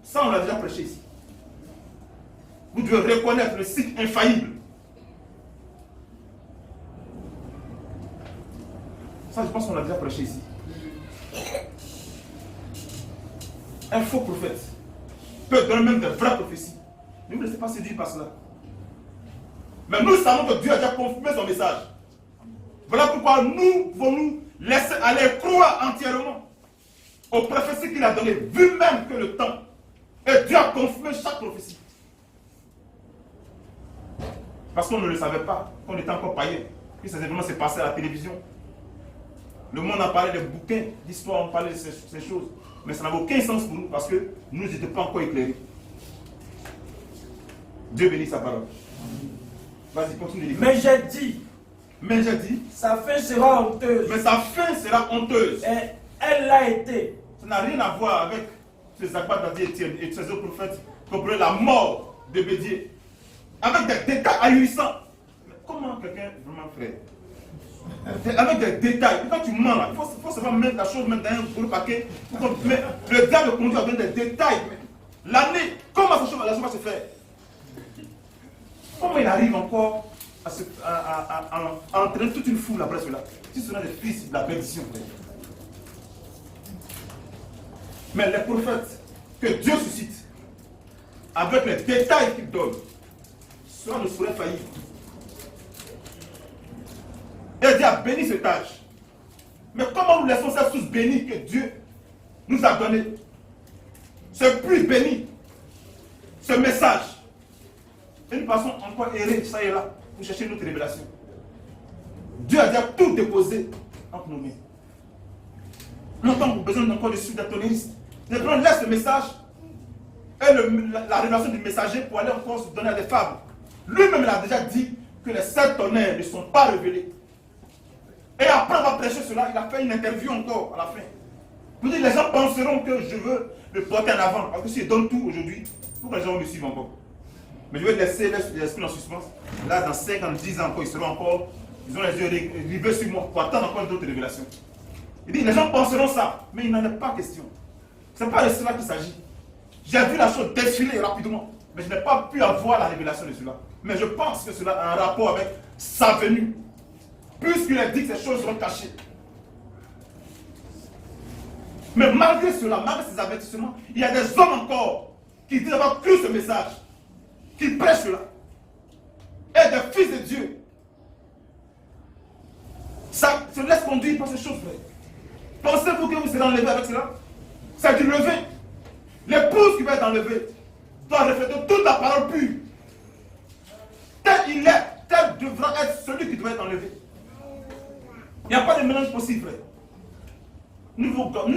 Ça, on l'a déjà prêché ici. Vous devez reconnaître le cycle infaillible. Ça, je pense qu'on l'a déjà prêché ici. Un faux prophète peut donner même de vraies prophéties. Ne vous laissez pas séduire par cela. Mais nous savons que Dieu a déjà confirmé son message. Voilà pourquoi nous pouvons nous laisser aller croire entièrement aux prophéties qu'il a données, vu même que le temps. Et Dieu a confirmé chaque prophétie. Parce qu'on ne le savait pas, qu'on était encore païen. Puis ces événements s'est passé à la télévision. Le monde a parlé de bouquins, d'histoires, on parlait de ces choses. Mais ça n'avait aucun sens pour nous parce que nous n'étions pas encore éclairés. Dieu bénit sa parole. Vas-y, continue de lire. Mais j'ai dit, sa fin sera honteuse. Mais sa fin sera honteuse. Et elle l'a été. Ça n'a rien à voir avec ces Zakbat d'Adi Etienne et ces autres prophètes qui ont pris la mort de Bédier. Avec des détails ahurissants. Mais comment quelqu'un, vraiment frère, avec des détails, quand tu mens là, il faut savoir mettre la chose même dans un gros paquet. Mais le diable conduit à donner des détails. L'année, comment la chose va se faire? Comment il arrive encore à entraîner toute une foule après cela? Si ce sont des fils de la bénédiction. Mais les prophètes que Dieu suscite, avec les détails qu'il donne, cela ne saurait faillir. Et Dieu a béni ce tâche. Mais comment nous laissons cette source bénie que Dieu nous a donnée? Ce plus béni, ce message. Et nous passons encore errer, ça et là, pour chercher notre révélation. Dieu a déjà tout déposé entre nos mains. Nous n'avons pas besoin encore de suite d'atonéristes. Nous laisse le message et la révélation du messager pour aller encore se donner à des fables. Lui-même il a déjà dit que les 7 tonnerres ne sont pas révélés. Et après avoir prêché cela, il a fait une interview encore à la fin. Vous dites, les gens penseront que je veux le porter en avant. Parce que si je donne tout aujourd'hui, pourquoi les gens me suivent encore? Mais je vais laisser l'esprit en suspens. Là, dans 5 ans, 10 ans encore, ils seront encore, ils ont les yeux rivés sur moi pour attendre encore d'autres révélations. Il dit, les gens penseront ça, mais il n'en est pas question. Ce n'est pas de cela qu'il s'agit. J'ai vu la chose défiler rapidement. mais je n'ai pas pu avoir la révélation de cela. Mais je pense que cela a un rapport avec sa venue. Puisqu'il a dit que ces choses seront cachées. Mais malgré cela, malgré ces avertissements, il y a des hommes encore qui disent avoir cru ce message, qui prêchent cela. Et des fils de Dieu. Ça se laisse conduire par ces choses, frère. Pensez-vous que vous serez enlevé avec cela? C'est du lever. L'épouse qui va être enlevée doit refléter toute la parole pure. Tel il est, tel devra être celui qui doit être enlevé. Il n'y a pas de mélange possible, frère. Nous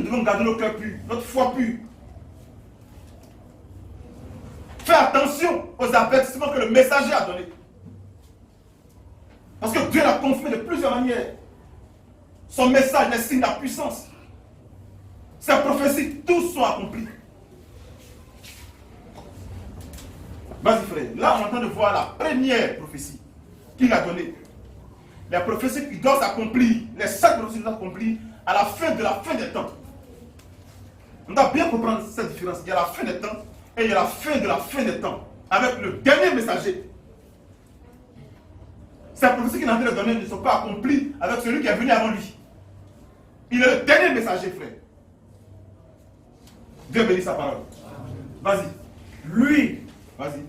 devons garder nos cœurs purs, notre foi pure. Fais attention aux avertissements que le messager a donnés. Parce que Dieu l'a confirmé de plusieurs manières. Son message, les signes de la puissance. Ses prophéties, tous sont accomplis. Vas-y frère, là on est en train de voir la première prophétie qu'il a donnée. Les prophéties qui doivent s'accomplir, les 7 prophéties qui doivent s'accomplir à la fin de la fin des temps. On doit bien comprendre cette différence. Il y a la fin des temps et il y a la fin de la fin des temps. Avec le dernier messager. Ces prophéties qu'il est en train de donner ne sont pas accomplies avec celui qui est venu avant lui. Il est le dernier messager, frère. Dieu bénit sa parole. Vas-y. Lui. Vas-y.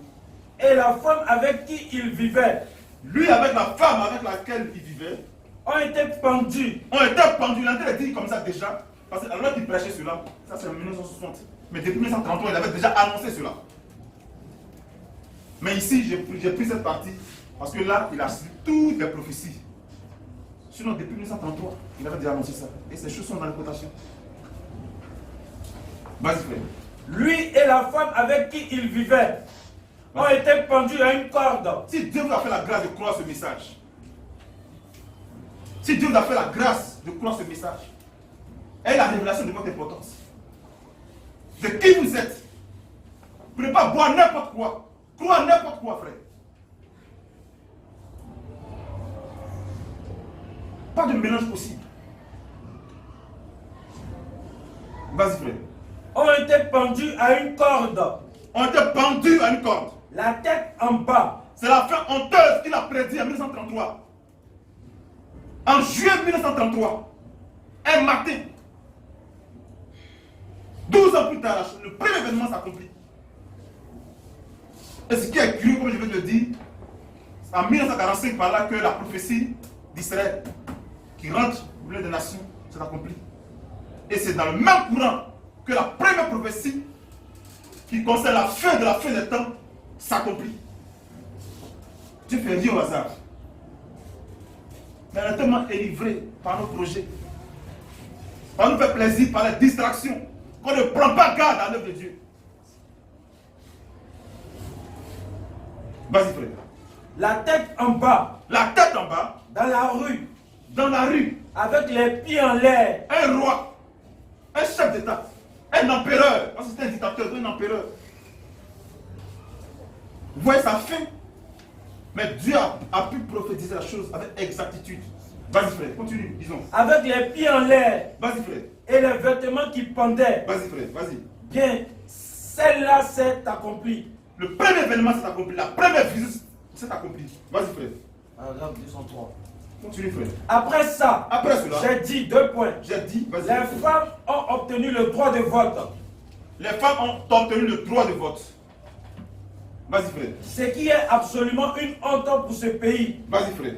Et la femme avec qui il vivait. Lui avec la femme avec laquelle il vivait. Ont été pendus. Ont été pendus. Il a dit comme ça déjà. Parce que alors qu'il prêchait cela, ça c'est en 1960. Mais depuis 1933, il avait déjà annoncé cela. Mais ici, j'ai pris cette partie. Parce que là, il a su toutes les prophéties. Sinon, depuis 1933, il avait déjà annoncé ça. Et ces choses sont dans les quotations. Vas-y, frère. Lui et la femme avec qui il vivait ont été pendus à une corde. Si Dieu vous a fait la grâce de croire ce message, si Dieu vous a fait la grâce de croire ce message, et la révélation de votre importance, de qui vous êtes, vous ne pouvez pas boire n'importe quoi, croire n'importe quoi, frère. Pas de mélange possible. Vas-y, frère. Ont été pendus à une corde. Ont été pendus à une corde. La tête en bas. C'est la fin honteuse qu'il a prédit en 1933. En juillet 1933, un matin, 12 ans plus tard, le premier événement s'accomplit. Et ce qui est curieux, comme je vais te le dire, c'est en 1945 par là que la prophétie d'Israël qui rentre au milieu des nations s'est accomplie. Et c'est dans le même courant que la première prophétie qui concerne la fin de la fin des temps s'accomplit. Dieu fait rien au hasard. Mais on est tellement délivré par nos projets, par nous faire plaisir, par les distractions, qu'on ne prend pas garde à l'œuvre de Dieu. Vas-y, frère. La tête en bas. La tête en bas. Dans la rue. Dans la rue. Avec les pieds en l'air. Un roi. Un chef d'État. Un empereur. Parce que c'est un dictateur, un empereur. Vous voyez sa fin. Mais Dieu a pu prophétiser la chose avec exactitude. Vas-y frère, continue, disons. Avec les pieds en l'air. Vas-y frère. Et les vêtements qui pendaient. Vas-y frère, vas-y. Bien, celle-là s'est accomplie. Le premier événement s'est accompli. La première visite s'est accomplie. Vas-y frère. Paragraphe 203. Continue frère. Après ça, cela, j'ai dit 2 points. J'ai dit, vas-y. Les femmes ont obtenu le droit de vote. Les femmes ont obtenu le droit de vote. Vas-y frère. Ce qui est absolument une honte pour ce pays. Vas-y frère.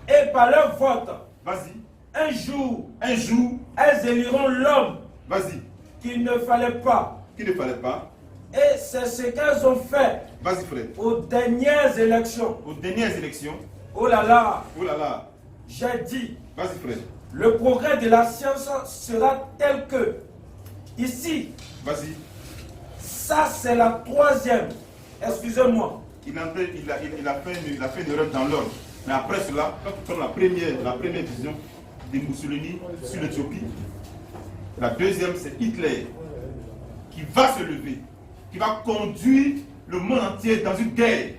Et par leur vote, vas-y. Un jour, elles éliront l'homme. Vas-y. Qu'il ne fallait pas. Qu'il ne fallait pas. Et c'est ce qu'elles ont fait. Vas-y frère. Aux dernières élections. Aux dernières élections. Oh là là. Oh là là. J'ai dit. Vas-y frère. Le progrès de la science sera tel que, ici, vas-y. Ça c'est la 3e. Excusez-moi. Il a fait une erreur dans l'ordre. Mais après cela, quand tu prends la première vision de Mussolini sur l'Éthiopie, la deuxième c'est Hitler qui va se lever, qui va conduire le monde entier dans une guerre.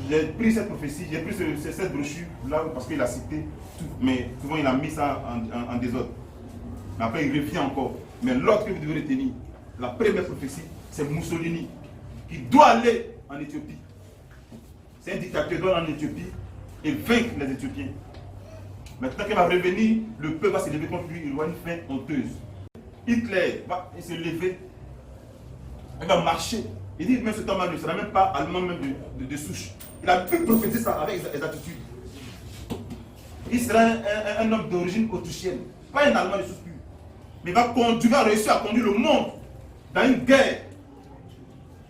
J'ai pris cette prophétie, j'ai pris cette brochure là parce qu'il a cité tout, mais souvent il a mis ça en désordre. Mais après il revient encore. Mais l'autre que vous devez retenir, la première prophétie, c'est Mussolini, qui doit aller en Éthiopie. C'est un dictateur qui doit aller en Éthiopie et vaincre les Éthiopiens. Maintenant qu'il va revenir, le peuple va se lever contre lui, il aura une fin honteuse. Hitler va se lever, il va marcher. Il dit même ce temps-là ne sera même pas allemand même de souche. Il a pu prophétiser ça avec exactitude. Il sera un homme d'origine autrichienne, pas un allemand de souche pure. Mais il va réussir à conduire le monde dans une guerre.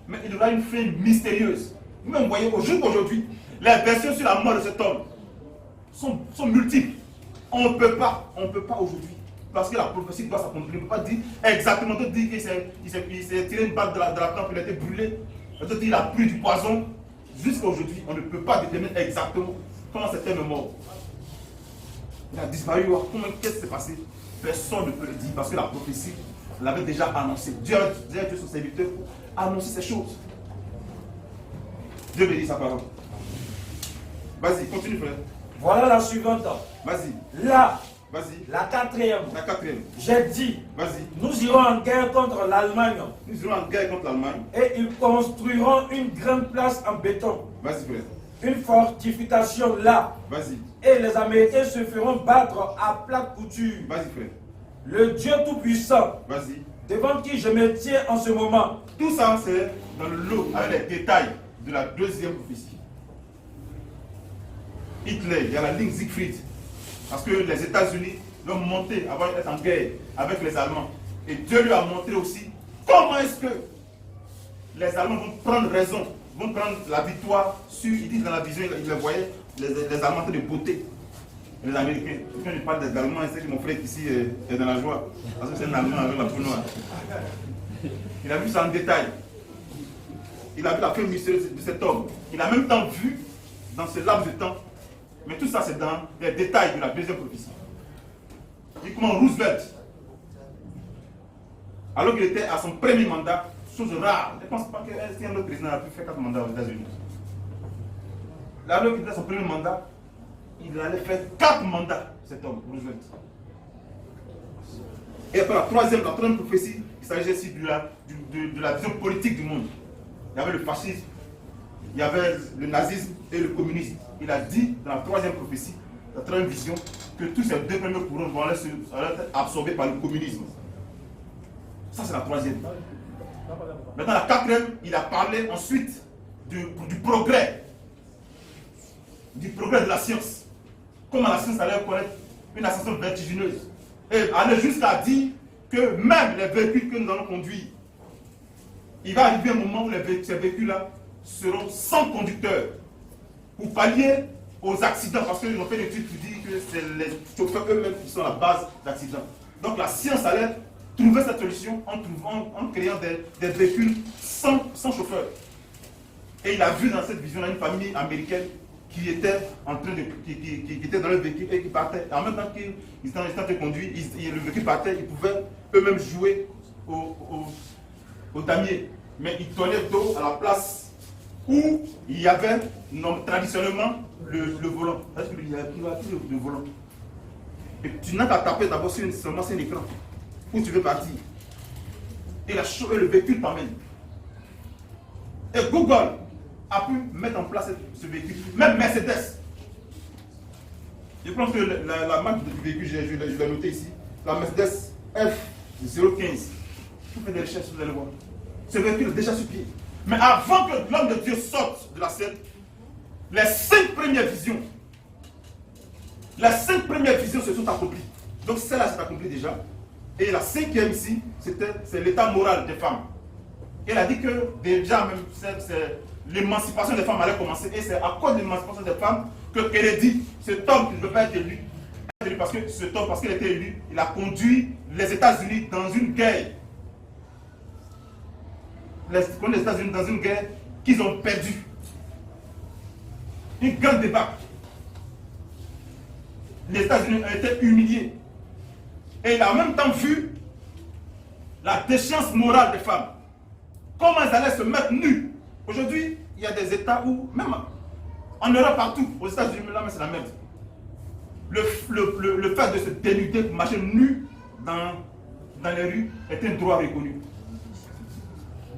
Mais il aura une fin mystérieuse. Vous-même voyez, au jour d'aujourd'hui, les versions sur la mort de cet homme sont multiples. On ne peut pas aujourd'hui. Parce que la prophétie doit s'accomplir. On ne peut pas dire exactement, d'autres disent qu'il s'est tiré une balle de la tempe, il a été brûlé. D'autres disent qu'il a pris du poison. Jusqu'à aujourd'hui, on ne peut pas déterminer exactement comment cet homme est mort. Il a disparu. Qu'est-ce qui s'est passé? Personne ne peut le dire parce que la prophétie l'avait déjà annoncé. Dieu a été son serviteur pour annoncer ces choses. Dieu bénit sa parole. Vas-y, continue frère. Voilà la suivante. Vas-y. Là. Vas-y. La quatrième. J'ai dit. Vas-y. Nous irons en guerre contre l'Allemagne. Nous irons en guerre contre l'Allemagne. Et ils construiront une grande place en béton. Vas-y frère. Une fortification là. Vas-y. Et les Américains se feront battre à plate couture. Vas-y frère. Le Dieu Tout-Puissant. Vas-y. Devant qui je me tiens en ce moment. Tout ça c'est dans le lot avec les détails de la deuxième prophétie. Hitler, il y a la ligne Siegfried. Parce que les États-Unis l'ont monté avant d'être en guerre avec les Allemands. Et Dieu lui a montré aussi comment est-ce que les Allemands vont prendre raison, vont prendre la victoire sur, il dit dans la vision, il les voyait, les Allemands de beauté. Les Américains. Quand je parle des Allemands, c'est que mon frère ici est dans la joie. Parce que c'est un Allemand avec la peau noire. Il a vu ça en détail. Il a vu la fin mystérieuse de cet homme. Il a même temps vu, dans ce laps de temps, mais tout ça c'est dans les détails de la deuxième prophétie. Il commence Roosevelt. Alors qu'il était à son premier mandat, chose rare. Je ne pense pas qu'un autre président a pu faire 4 mandats aux États-Unis. Alors qu'il était à son premier mandat, il allait faire 4 mandats, cet homme, Roosevelt. Et après la troisième prophétie, il s'agissait ici de la vision politique du monde. Il y avait le fascisme, il y avait le nazisme et le communisme. Il a dit dans la troisième prophétie, la troisième vision, que tous ces deux premiers courants vont être absorbés par le communisme. Ça c'est la troisième. Maintenant la quatrième, il a parlé ensuite du progrès. Du progrès de la science. Comment la science allait connaître une ascension vertigineuse. Et aller jusqu'à dire que même les véhicules que nous allons conduire, il va arriver un moment où ces véhicules-là seront sans conducteur pour pallier aux accidents, parce qu'ils ont fait une étude qui dit que c'est les chauffeurs eux-mêmes qui sont la base d'accidents. Donc la science allait trouver cette solution en créant des véhicules sans chauffeur. Et il a vu dans cette vision-là une famille américaine qui était qui était dans le véhicule et qui partait. En même temps qu'ils étaient en train de conduire, le véhicule partait, ils pouvaient eux-mêmes jouer au damier. Mais ils tournaient dos à la place où il y avait traditionnellement le volant. Est-ce qu'il y a le volant? Et tu n'as qu'à taper d'abord seulement sur un écran où tu veux partir. Et le véhicule t'emmène. Et Google a pu mettre en place ce véhicule. Même Mercedes. Je pense que la marque du véhicule, je l'ai noté ici. La Mercedes F015. Vous faites des recherches, vous allez voir. Ce véhicule est déjà sur pied. Mais avant que l'homme de Dieu sorte de la scène, les 5 premières visions se sont accomplies. Donc celle-là s'est accomplie déjà. Et la 5e ici, c'est l'état moral des femmes. Elle a dit que déjà même l'émancipation des femmes allait commencer. Et c'est à cause de l'émancipation des femmes qu'elle a dit cet homme qui ne peut pas être élu. Parce que cet homme, parce qu'il a été élu, il a conduit les États-Unis dans une guerre. Les États-Unis dans une guerre qu'ils ont perdue. Une grande débâcle. Les États-Unis ont été humiliés. Et il a en même temps vu la déchéance morale des femmes. Comment elles allaient se mettre nues. Aujourd'hui, il y a des États où, même en Europe partout, aux États-Unis, là, c'est la merde. Le fait de se dénuder, de marcher nu dans les rues, est un droit reconnu.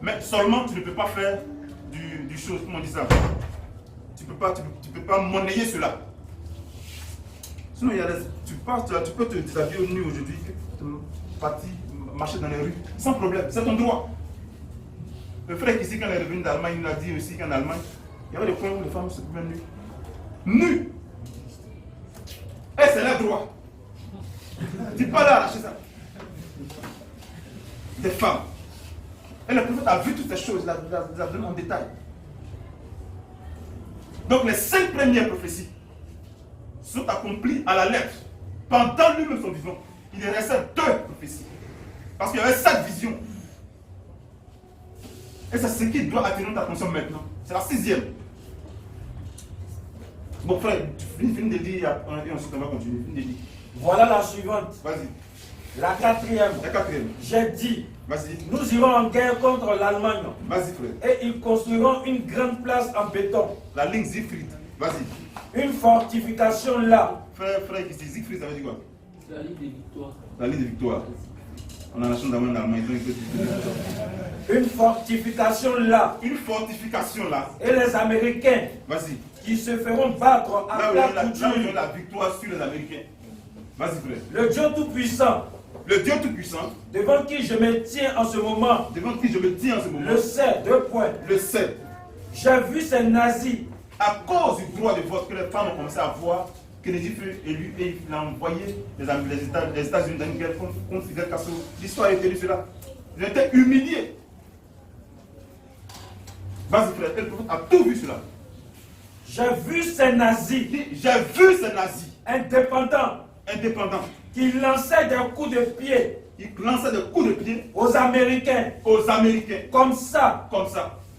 Mais seulement tu ne peux pas faire du chose, comment on dit ça? Tu peux pas monnayer cela. Sinon, tu peux te déshabiller au nu aujourd'hui, partir, marcher dans les rues, sans problème, c'est ton droit. Le frère ici, quand il est revenu d'Allemagne, il nous a dit aussi qu'en Allemagne, il y avait des points où les femmes se pouvaient nues. Nues! Et c'est leur droit. Tu peux pas leur arracher ça. Des femmes. Et le prophète a vu toutes ces choses, il les a données en détail. Donc les 5 premières prophéties sont accomplies à la lettre. Pendant lui-même son vivant, il restait 2 prophéties. Parce qu'il y avait 7 visions. Et c'est ce qui doit attirer notre attention maintenant. C'est la 6e. Bon frère, finis de dire et ensuite on va continuer. Finis de dire. Voilà la suivante. Vas-y. La 4e. La 4e. J'ai dit. Vas-y. Nous irons en guerre contre l'Allemagne. Vas-y frère. Et ils construiront une grande place en béton. La ligne Siegfried. Vas-y. Une fortification là. Frère, qui dit Siegfried, ça veut dire quoi? La ligne de victoire. La ligne de victoire. On a la chance d'avoir une Allemagne. Une fortification là. Une fortification là. Et les Américains. Vas-y. Qui se feront battre à plat couture. La victoire sur les Américains. Vas-y frère. Le Dieu Tout-Puissant. Le Dieu Tout-Puissant. Devant qui je me tiens en ce moment. Devant qui je me tiens en ce moment. Le sait, 2 points. Le sait. J'ai vu ces nazis. À cause du droit de vote que les femmes ont commencé à voir, Kennedy fut élu et il a envoyé les États-Unis dans une guerre contre Fidel Castro. L'histoire a été cela. Ils ont été humiliés. Vas-y frère, le prophète a tout vu cela. J'ai vu ces nazis. J'ai vu ces nazis. Indépendants. Qui lançaient des coups de pied. Aux Américains. Comme ça.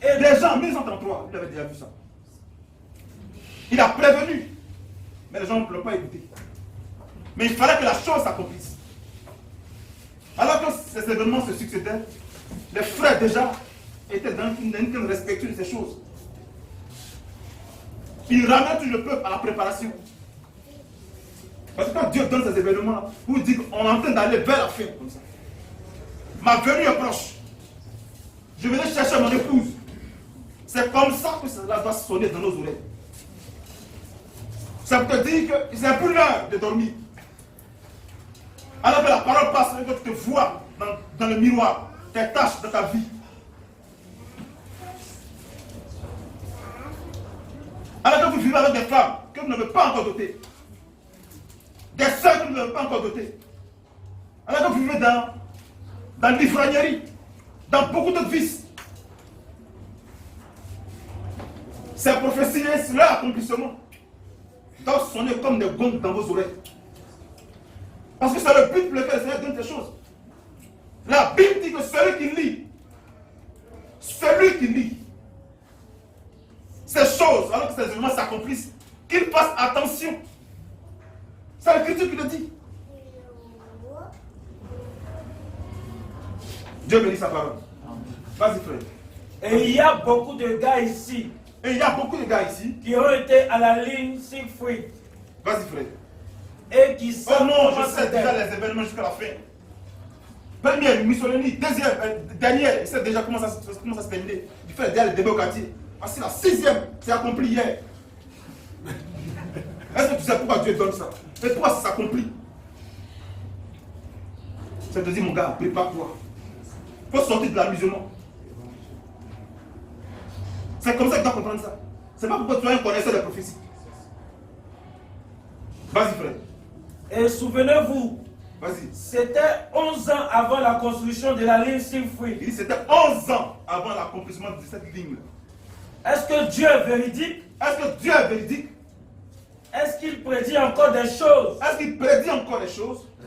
Et déjà en 1933, il avait déjà vu ça. Il a prévenu. Mais les gens ne l'ont pas écouté. Mais il fallait que la chose s'accomplisse. Alors que ces événements se succédaient, les frères déjà étaient dans une respectueux de ces choses. Ils ramènent tout le peuple à la préparation. Parce que quand Dieu donne ces événements-là, vous dites qu'on est en train d'aller vers la fin, comme ça. Ma venue est proche. Je venais chercher mon épouse. C'est comme ça que cela doit sonner dans nos oreilles. Ça te dit que c'est plus l'heure de dormir. Alors que la parole passe et que tu te vois dans le miroir, tes tâches de ta vie. Alors que vous vivez avec des femmes que vous n'avez pas encore dotées. Des sœurs que vous n'avez pas encore dotées. Alors que vous vivez dans l'ivrognerie, dans beaucoup de vices. Ces prophéties, c'est leur accomplissement. Doivent sonner comme des gongs dans vos oreilles. Parce que c'est le but pour lequel le Seigneur donne ces choses. La Bible dit que celui qui lit ces choses, alors que ces événements s'accomplissent, qu'il fasse attention. C'est l'Écriture qui le dit. Dieu bénit sa parole. Vas-y frère. Et il y a beaucoup de gars ici. Qui ont été à la ligne Siegfried. Vas-y frère. Et qui sont. Oh non, je sais déjà les événements jusqu'à la fin. Première, Mussolini. Deuxième, Daniel, il sait déjà comment ça se termine. Il fait déjà le débat au quartier. Parce que la 6e, c'est accompli hier. Est-ce que tu sais pourquoi Dieu donne ça? Et pourquoi ça s'accomplit? Ça te dit, mon gars, prépare-toi. Il faut sortir de l'amusement. C'est comme ça que tu dois comprendre ça. C'est pas pourquoi tu as un connaisseur des prophéties. Vas-y, frère. Et souvenez-vous, c'était 11 ans avant la construction de la ligne Siegfried. Il dit c'était 11 ans avant l'accomplissement de cette ligne. Est-ce que Dieu est véridique? Est-ce qu'il prédit encore des choses?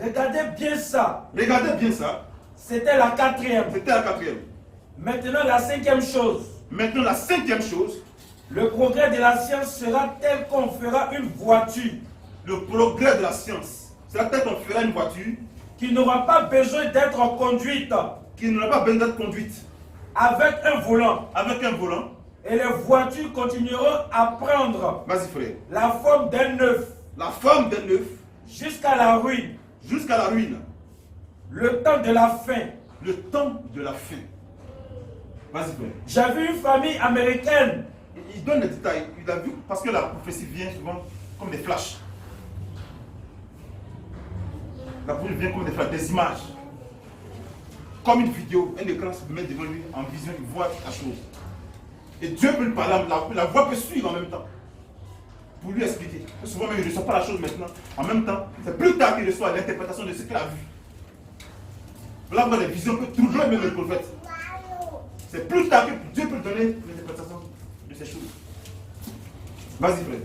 Regardez bien ça. C'était la 4e. Maintenant la 5e chose. Le progrès de la science sera tel qu'on fera une voiture. Le progrès de la science sera tel qu'on fera une voiture qui n'aura pas besoin d'être conduite. Avec un volant. Et les voitures continueront à prendre la forme d'un œuf. Jusqu'à la ruine. Le temps de la fin. Vas-y, frère. J'ai vu une famille américaine. Il donne les détails. Il a vu parce que la prophétie vient souvent comme des flashs. La prophétie vient comme des flashs, des images. Comme une vidéo, un écran se met devant lui en vision, il voit la chose. Et Dieu peut lui parler, la voix peut suivre en même temps. Pour lui expliquer. Et souvent même il ne reçoit pas la chose maintenant. En même temps, c'est plus tard qu'il reçoit l'interprétation de ce qu'il a vu. Là, les visions peuvent troubler même le prophète. C'est plus tard que Dieu peut donner l'interprétation de ces choses. Vas-y, frère.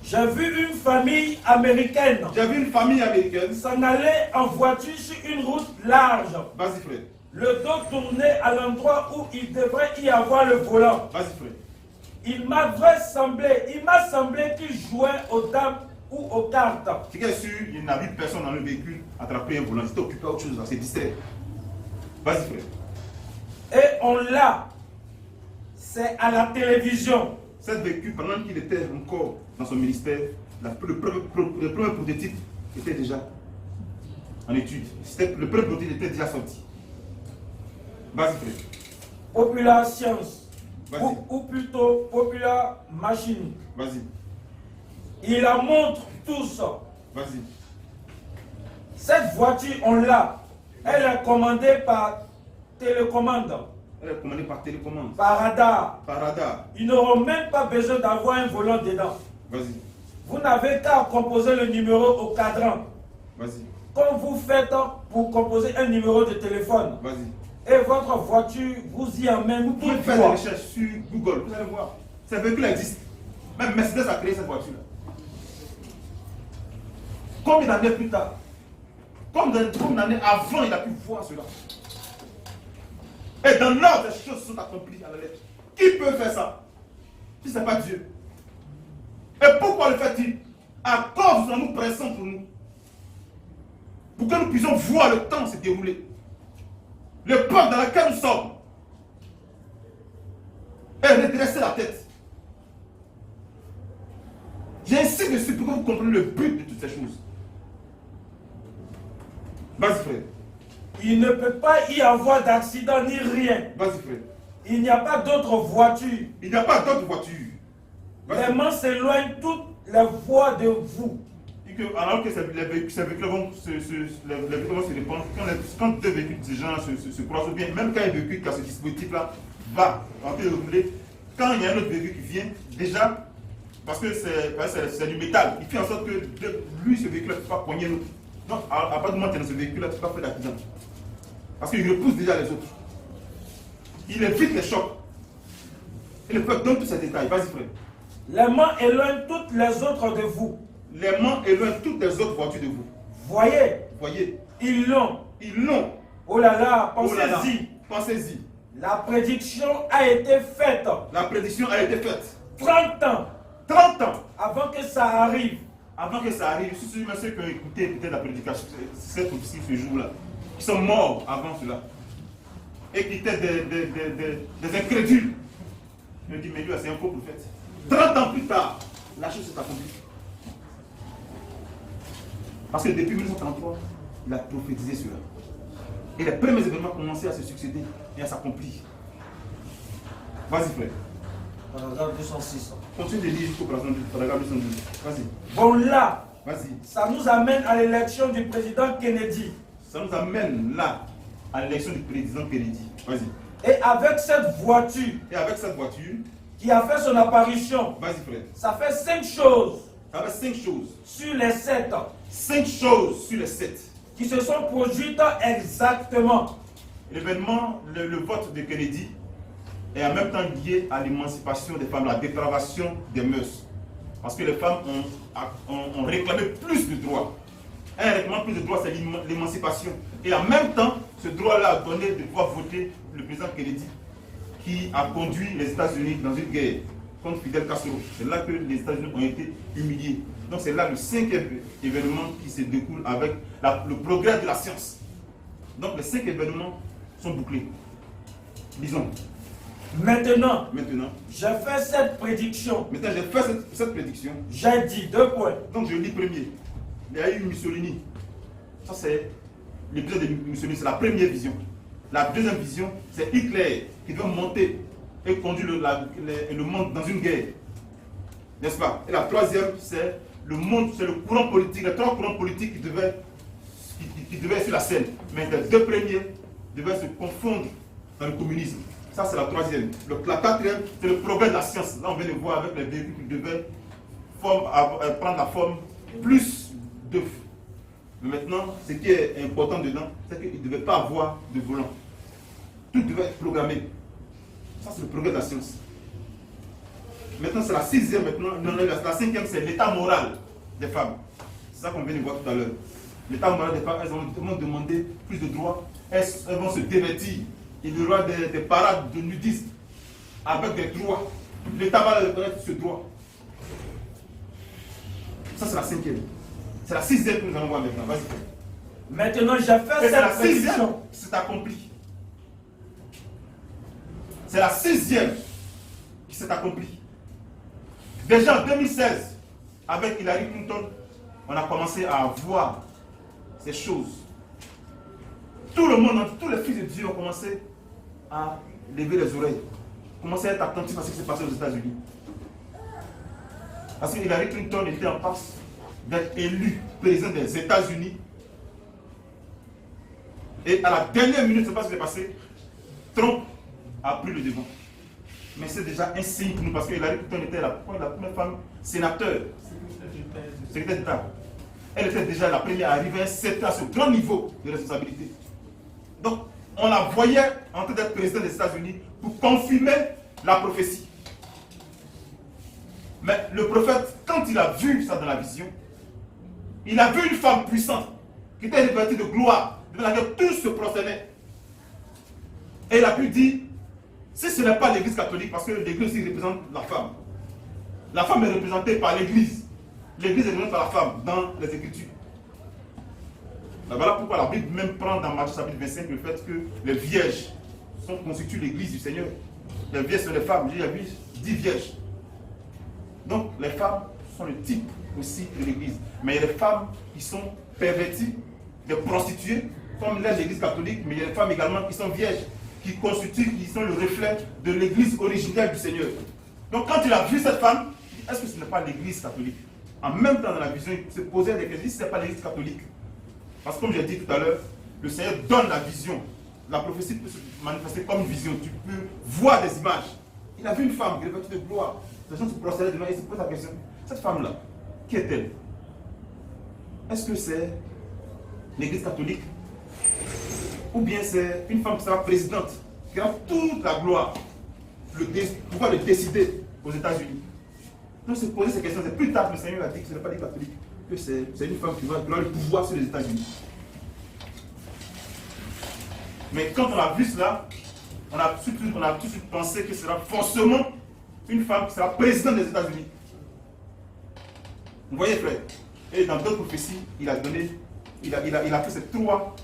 J'ai vu une famille américaine. J'ai vu une famille américaine s'en aller en voiture sur une route large. Vas-y, frère. Le dos tourné à l'endroit où il devrait y avoir le volant. Vas-y, frère. Il m'a semblé qu'il jouait aux dames ou aux cartes. C'est qu'il est sûr, il n'a vu personne dans le véhicule attraper un volant. Il s'était occupé à autre chose, c'est distrait. Vas-y, frère. Et on l'a. C'est à la télévision. Cet véhicule, pendant qu'il était encore dans son ministère, le premier prototype était déjà en étude. Le premier prototype était déjà sorti. Vas-y, frère. Popular Science. Ou plutôt Popular Machine. Vas-y. Il la montre tous. Vas-y. Cette voiture, on l'a. Elle est commandée par télécommande. Elle est commandée par télécommande. Par radar. Par radar. Ils n'auront même pas besoin d'avoir un volant dedans. Vas-y. Vous n'avez qu'à composer le numéro au cadran. Vas-y. Comme vous faites pour composer un numéro de téléphone. Vas-y. Et votre voiture vous y emmène. Vous pouvez faire des recherches sur Google. Vous allez voir. Ce véhicule existe. Même Mercedes a créé cette voiture-là. Combien d'années plus tard? Combien d'années avant il a pu voir cela? Et dans l'ordre, les choses sont accomplies à la lettre. Qui peut faire ça? Si ce n'est pas Dieu. Et pourquoi le fait-il? À cause de nous pressons pour nous. Pour que nous puissions voir le temps se dérouler. Le peuple dans lequel nous sommes. Et redresser la tête. J'insiste dessus pour que vous compreniez le but de toutes ces choses. Vas-y, frère. Il ne peut pas y avoir d'accident ni rien. Vas-y, frère. Il n'y a pas d'autre voiture. Il n'y a pas d'autre voiture. Les mains s'éloignent toutes les voies de vous. Alors que ces véhicules vont se répandre, quand deux véhicules de gens se croisent, ou bien même quand un véhicule qui a ce dispositif-là va en train de rouler, quand il y a un autre véhicule qui vient, déjà, parce que c'est du métal, il fait en sorte que lui, ce véhicule-là, ne peut pas poigner l'autre. Donc, à partir du moment où tu es dans ce véhicule-là, tu ne peux pas faire d'accident. Parce qu'il repousse déjà les autres. Il évite les chocs. Et le peuple donne tous ces détails. Vas-y, frère. Les mains éloignent toutes les autres de vous. Les mains éloignent toutes les autres voitures de vous. Voyez. Voyez. Ils l'ont. Ils l'ont. Oh là là, pensez-y. Pensez-y. La prédiction a été faite. La prédiction a été faite. 30 ans. 30 ans. Avant que ça arrive. Avant que ça arrive, je suis sûr que ceux qui ont écouté peut-être la prédication, cette prophétie ce jour-là, qui sont morts avant cela, et qui étaient des incrédules. Je me dis, mais lui, c'est un faux prophète. 30 ans plus tard, la chose s'est accomplie. Parce que depuis 1933, il a prophétisé cela. Et les premiers événements commençaient à se succéder et à s'accomplir. Vas-y, frère. Paragraphe 206. Continue de lire jusqu'au paragraphe 212. Vas-y. Bon là, vas-y. Ça nous amène à l'élection du président Kennedy. Ça nous amène là, à l'élection du président Kennedy. Vas-y. Et avec cette voiture. Qui a fait son apparition. Vas-y, frère. Ça fait 5 choses. Ça fait 5 choses. Sur les 7. 5 choses sur les 7. Qui se sont produites exactement. L'événement, le vote de Kennedy est en même temps lié à l'émancipation des femmes, la dépravation des mœurs. Parce que les femmes ont réclamé plus de droits. Un réclamant plus de droits, c'est l'émancipation. Et en même temps, ce droit-là a donné de pouvoir voter le président Kennedy, qui a conduit les États-Unis dans une guerre contre Fidel Castro. C'est là que les États-Unis ont été humiliés. Donc c'est là le 5e événement qui se découle avec le progrès de la science. Donc les 5 événements sont bouclés. Disons. Maintenant, j'ai fait cette prédiction. Maintenant, j'ai fait cette prédiction. J'ai dit 2 points. Donc je lis premier. Il y a eu Mussolini. Ça c'est l'épisode de Mussolini, c'est la première vision. La deuxième vision, c'est Hitler qui doit monter et conduire le monde dans une guerre. N'est-ce pas? Et la troisième, c'est le monde, c'est le courant politique, les trois courants politiques qui devaient être sur la scène. Mais les deux premiers devaient se confondre dans le communisme. Ça, c'est la troisième. La quatrième, c'est le progrès de la science. Là, on vient de voir avec les véhicules qui devaient prendre la forme plus d'œufs. Mais maintenant, ce qui est important dedans, c'est qu'il ne devait pas avoir de volant. Tout devait être programmé. Ça, c'est le progrès de la science. Maintenant, c'est la sixième. La cinquième, c'est l'état moral des femmes. C'est ça qu'on vient de voir tout à l'heure. L'état moral des femmes, elles vont demander plus de droits. Elles vont se dévêtir. Il y aura des parades de nudistes avec des droits. L'État va leur reconnaître ce droit. Ça, c'est la cinquième. C'est la sixième que nous allons voir maintenant. Vas-y. Maintenant, j'ai fait cette prédiction. C'est accompli. C'est la sixième qui s'est accomplie. Déjà en 2016, avec Hillary Clinton, on a commencé à voir ces choses. Tout le monde, tous les fils de Dieu ont commencé à lever les oreilles, commencé à être attentifs à ce qui s'est passé aux États-Unis. Parce que Hillary Clinton était en passe d'être élu président des États-Unis. Et à la dernière minute, ce n'est pas ce qui s'est passé. Trump a pris le devant. Mais c'est déjà un signe pour nous, parce que Hillary Clinton était la première femme sénateur, secrétaire d'État. Elle était déjà la première à arriver à ce grand niveau de responsabilité. Donc, on la voyait en train d'être président des États-Unis pour confirmer la prophétie. Mais le prophète, quand il a vu ça dans la vision, il a vu une femme puissante qui était revêtue de gloire, devant laquelle tous se prosternaient. Et il a pu dire, si ce n'est pas l'église catholique, parce que l'église aussi représente la femme est représentée par l'église. L'église est représentée par la femme dans les Écritures. Voilà pourquoi la Bible même prend dans Matthieu chapitre 25 le fait que les vierges constituent l'église du Seigneur. Les vierges sont les femmes, il y a 10 vierges. Donc les femmes sont le type aussi de l'église. Mais il y a des femmes qui sont perverties, des prostituées, comme l'église catholique, mais il y a des femmes également qui sont vierges, qui sont le reflet de l'église originelle du Seigneur. Donc quand il a vu cette femme, est-ce que ce n'est pas l'église catholique? En même temps dans la vision, il se posait des questions, ce n'est pas l'église catholique. Parce que comme j'ai dit tout à l'heure, le Seigneur donne la vision. La prophétie peut se manifester comme une vision. Tu peux voir des images. Il a vu une femme qui revêtue de gloire. Les gens se prosternaient devant et se posent la question. Cette femme-là, qui est-elle? Est-ce que c'est l'église catholique? Ou bien c'est une femme qui sera présidente, qui a toute la gloire, pouvoir le décider aux États-Unis? Donc se poser ces questions, c'est plus tard que le Seigneur a dit que ce n'est pas l'église catholique, que c'est une femme qui va avoir le pouvoir sur les États-Unis. Mais quand on a vu cela, on a tout de suite pensé que ce sera forcément une femme qui sera présidente des États-Unis. Vous voyez, frère? Et dans d'autres prophéties, il a fait ces trois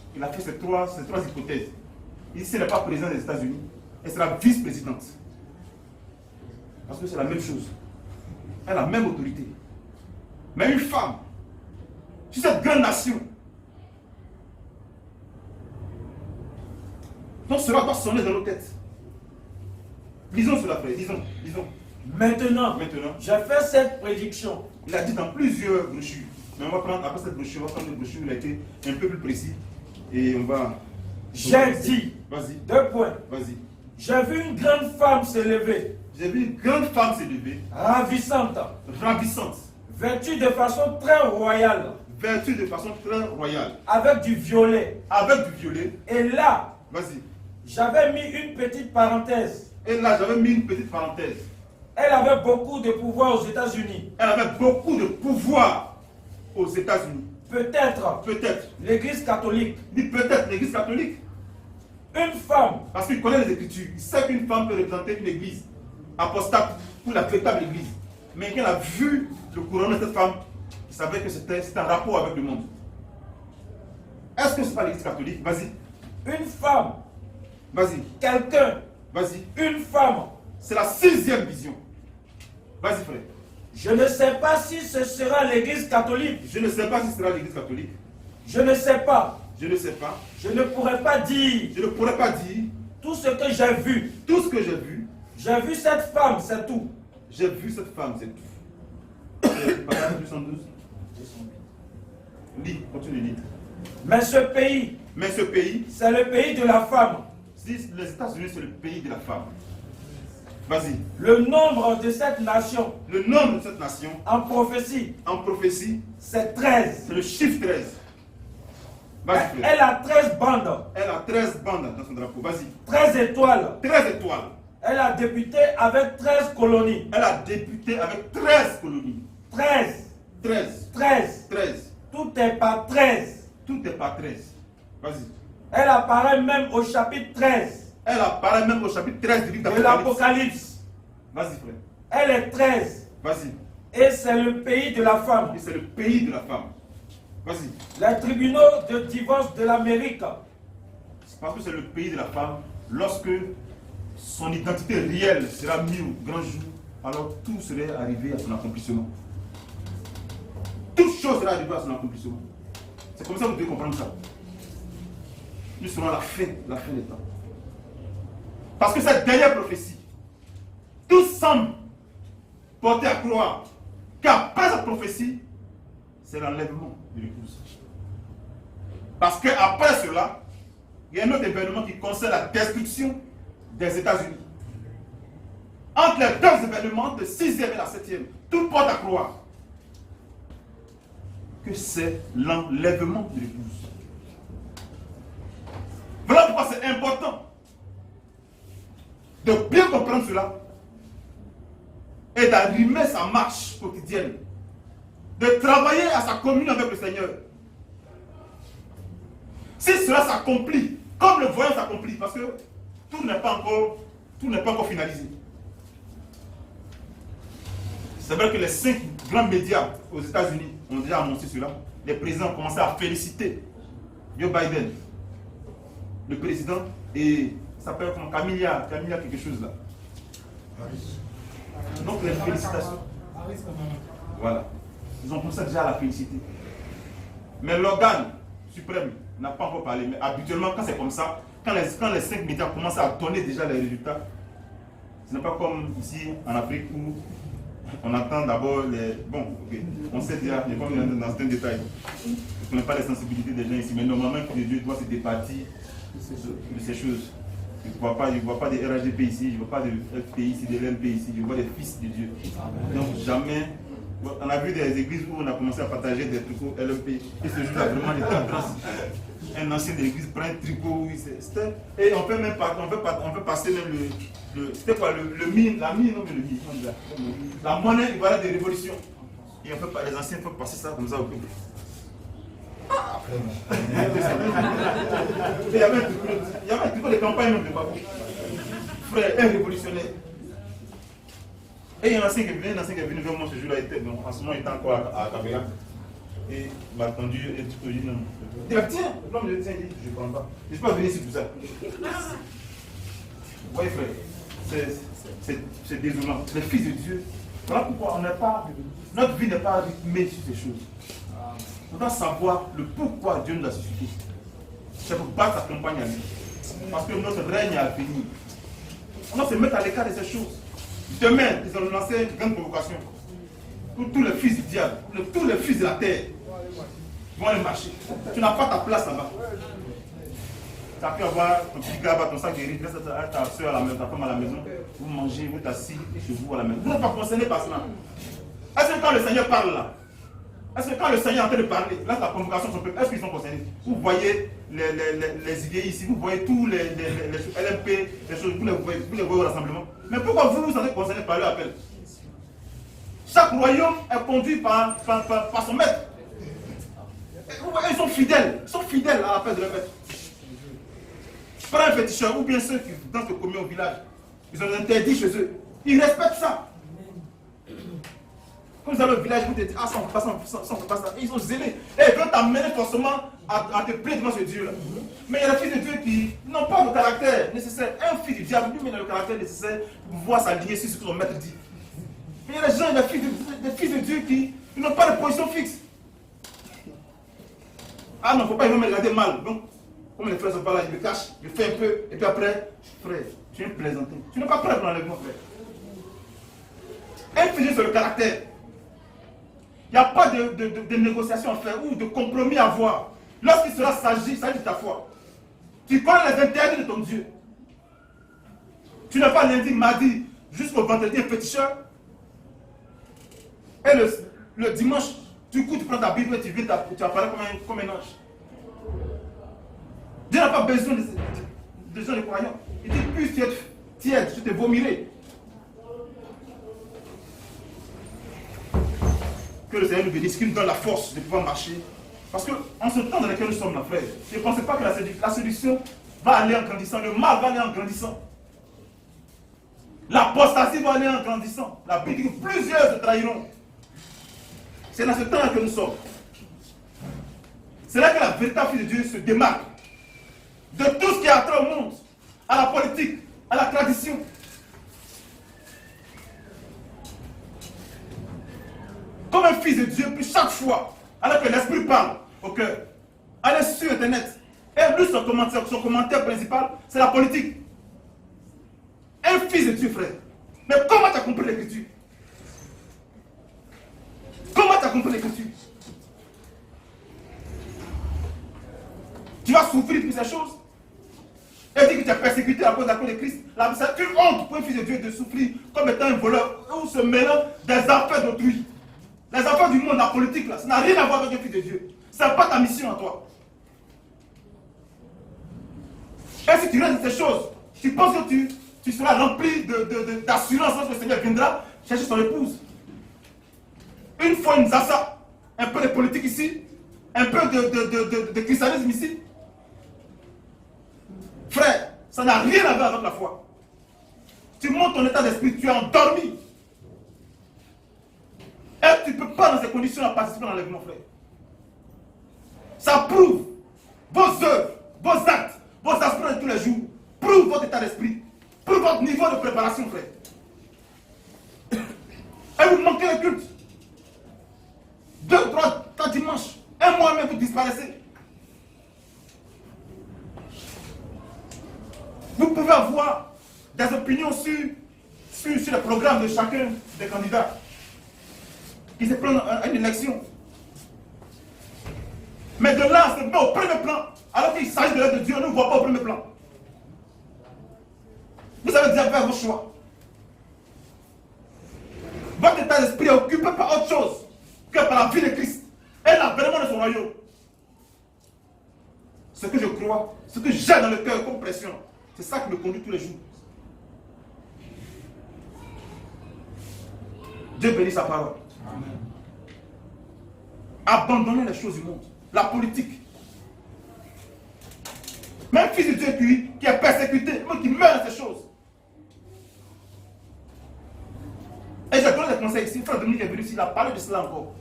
hypothèses. Il dit, si elle n'est pas présidente des États-Unis, elle sera vice-présidente. Parce que c'est la même chose. Elle a la même autorité. Mais une femme, sur cette grande nation, donc cela doit sonner dans nos têtes. Lisons cela, frère, lisons. Maintenant, j'ai fait cette prédiction. Il a dit dans plusieurs brochures. Mais on va prendre, après cette brochure, on va prendre une brochure où il a été un peu plus précis. Et on va... J'ai dit, vas-y. 2 points. Vas-y. J'ai vu une grande femme se lever. J'ai vu une grande femme se lever. Ravissante. Ravissante. Vêtue de façon très royale. Vêtue de façon très royale. Avec du violet. Avec du violet. Et là, vas-y. J'avais mis une petite parenthèse. Et là, j'avais mis une petite parenthèse. Elle avait beaucoup de pouvoir aux États-Unis. Elle avait beaucoup de pouvoir aux États-Unis. Peut-être. Peut-être. L'Église catholique. Dit peut-être l'Église catholique. Une femme. Parce qu'il connaît les Écritures. Il sait qu'une femme peut représenter une église apostate pour la véritable église. Mais quand elle a vu le couronnement de cette femme, il savait que c'était un rapport avec le monde. Est-ce que ce n'est pas l'Église catholique? Vas-y. Une femme. Vas-y. Quelqu'un. Vas-y. Une femme. C'est la 6e vision. Vas-y, frère. Je ne sais pas si ce sera l'Église catholique. Je ne sais pas si ce sera l'Église catholique. Je ne sais pas. Je ne sais pas. Je ne pourrais pas dire. Je ne pourrais pas dire. Tout ce que j'ai vu. Tout ce que j'ai vu. J'ai vu cette femme, c'est tout. J'ai vu cette femme, c'est tout. Page 212. Lis, continue de lire. Mais ce pays. C'est le pays de la femme. Si les États-Unis, c'est le pays de la femme. Vas-y. Le nombre de cette nation. Le nombre de cette nation. En prophétie. C'est 13. C'est le chiffre 13. Vas-y. Elle a 13 bandes. Elle a 13 bandes dans son drapeau. Vas-y. 13 étoiles. 13 étoiles. Elle a débuté avec 13 colonies. 13. Tout est par 13. Vas-y. Elle apparaît même au chapitre 13. Du livre de l'Apocalypse. Vas-y, frère. Elle est 13. Vas-y. Et c'est le pays de la femme. Vas-y. Les tribunaux de divorce de l'Amérique. Parce que c'est le pays de la femme. Lorsque son identité réelle sera mise au grand jour, alors tout serait arrivé à son accomplissement. Toute chose sera arrivée à son accomplissement. C'est comme ça que vous devez comprendre ça. Nous serons à la fin des temps. Parce que cette dernière prophétie, tout semble porter à croire qu'après cette prophétie, c'est l'enlèvement de l'épouse. Parce qu'après cela, il y a un autre événement qui concerne la destruction des États-Unis. Entre les deux événements, le 6e et la 7e, tout porte à croire que c'est l'enlèvement de l'épouse. Voilà pourquoi c'est important de bien comprendre cela et d'arrimer sa marche quotidienne, de travailler à sa communion avec le Seigneur. Si cela s'accomplit, comme le voyant s'accomplit, parce que tout n'est pas encore finalisé. C'est vrai que les 5 grands médias aux États-Unis ont déjà annoncé cela. Les présidents ont commencé à féliciter Joe Biden, le président, et ça s'appelle comme Camilla quelque chose là. Donc les félicitations. Voilà. Ils ont commencé déjà à la féliciter. Mais l'organe suprême n'a pas encore parlé. Mais habituellement, quand c'est comme ça, quand les 5 médias commencent à donner déjà les résultats, ce n'est pas comme ici en Afrique où on attend d'abord les... Bon, ok, on sait déjà, je ne vais pas venir dans certains détails. Je ne connais pas les sensibilités des gens ici, mais normalement, Dieu doit se départir de ces choses. Je ne vois pas des RHDP ici, je ne vois pas de FP ici, de l'LP ici, je vois des fils de Dieu. Donc jamais... On a vu des églises où on a commencé à partager des tricots LMP. Et ce jour-là, vraiment, j'étais en transe. Un ancien de l'église prend un tricot. Et on peut même passer même le c'était quoi le mine, la mine, non mais le mine. La monnaie, voilà des révolutions. Et les anciens peuvent passer ça comme ça au public. Il y avait un tricot de campagne même de Babou. Frère, un révolutionnaire. Et il y a un ancien qui est venu vers moi ce jour-là, en ce moment il était encore à Kabila. Et il m'a attendu et tu peux dire non. Il dit tiens, l'homme de tiens, il dit je ne prends pas. Je ne suis pas venu ici pour ça. Oui frère, c'est désolant. Les fils de Dieu, voilà pourquoi notre vie n'est pas rythmée sur ces choses. On doit savoir le pourquoi Dieu nous a suscité. C'est pour battre sa campagne à lui. Parce que notre règne a fini. On doit se mettre à l'écart de ces choses. Demain, ils ont lancé une grande provocation pour tous les fils du diable, tous les fils de la terre vont aller marcher. Tu n'as pas ta place là-bas. Tu as pu avoir ton petit gars, ton sac de riz, laisse ta soeur à la maison, ta femme à la maison, vous mangez, vous êtes assis chez vous à la maison. Vous n'êtes pas concernés par cela. Est-ce que quand le Seigneur parle là, est-ce que quand le Seigneur est en train de parler, là la convocation de son peuple, est-ce qu'ils sont concernés? Vous voyez les idées ici, vous voyez tous les LMP, les choses, vous les voyez au rassemblement. Mais pourquoi vous vous êtes concernés par leur appel? Chaque royaume est conduit par son maître. Ils sont fidèles à l'appel de leur maître. Prends un féticheur ou bien ceux qui dansent le commun au village, ils ont interdit chez eux. Ils respectent ça. Comme ça, le village, vous te dites, ah, ça on fait pas ça. Ils sont zélés. Et ils veulent t'amener forcément à te plaire devant ce Dieu-là. Mais il y a des fils de Dieu qui n'ont pas le caractère nécessaire. Un fils du diable, lui, il a le caractère nécessaire pour pouvoir s'aligner sur ce que son maître dit. Mais il y a des gens, des fils de Dieu qui n'ont pas de position fixe. Ah non, il ne faut pas, ils vont me regarder mal. Donc, comme les frères sont pas là, ils me cachent, je fais un peu, et puis après, frère, tu viens de plaisanter. Tu n'es pas prêt pour l'enlèvement, frère. Infligé sur le caractère. Il n'y a pas de négociation à faire ou de compromis à avoir. Lorsqu'il sera s'agit de ta foi. Tu connais les interdits de ton Dieu. Tu n'as pas lundi, mardi, jusqu'au vendredi un féticheur. Et le dimanche, tu prends ta Bible et tu viens, tu apparais comme un ange. Dieu n'a pas besoin de gens de croyants. Il dit, plus tu es tiède, je te vomirai. Que le Seigneur nous bénisse, qu'il nous donne la force de pouvoir marcher. Parce qu'en ce temps dans lequel nous sommes, là, frère, ne pensez pas que la séduction va aller en grandissant, le mal va aller en grandissant. L'apostasie va aller en grandissant. La Bible dit que plusieurs se trahiront. C'est dans ce temps que nous sommes. C'est là que la véritable fille de Dieu se démarque de tout ce qui est attrait au monde, à la politique, à la tradition. Comme un fils de Dieu, puis chaque fois, alors que l'Esprit parle au cœur, allez sur Internet, et lui, son commentaire principal, c'est la politique. Un fils de Dieu, frère. Mais comment tu as compris l'Écriture? Comment tu as compris l'Écriture? Tu vas souffrir pour ces choses. Et dit que tu es persécuté à cause de Christ. C'est une honte pour un fils de Dieu de souffrir comme étant un voleur ou se mêlant des affaires d'autrui. Les affaires du monde, la politique, là, ça n'a rien à voir avec un fils de Dieu. Ce n'est pas ta mission à toi. Et si tu restes dans ces choses, tu penses que tu seras rempli d'assurance lorsque le Seigneur viendra chercher son épouse. Une fois une zassa, un peu de politique ici, un peu de christianisme ici. Frère, ça n'a rien à voir avec la foi. Tu montes ton état d'esprit, tu es endormi. Et tu ne peux pas dans ces conditions participer à l'enlèvement, frère. Ça prouve vos œuvres, vos actes, vos aspirations de tous les jours, prouve votre état d'esprit, prouve votre niveau de préparation, frère. Et vous manquez le culte. 2, 3, 4 dimanches, un mois même vous disparaissez. Vous pouvez avoir des opinions sur le programme de chacun des candidats qui se prennent à une élection. Mais de là, c'est au premier plan, alors qu'il s'agit de l'œuvre de Dieu, on ne voit pas au premier plan. Vous avez déjà fait vos choix. Votre état d'esprit est occupé par autre chose que par la vie de Christ et l'avènement de son royaume. Ce que je crois, ce que j'ai dans le cœur comme pression, c'est ça qui me conduit tous les jours. Dieu bénit sa parole. Amen. Abandonnez les choses du monde, la politique. Même fils de Dieu qui est persécuté, même qui meurt de ces choses. Et je donne des conseils ici. Frère Dominique est venu ici, il a parlé de cela encore.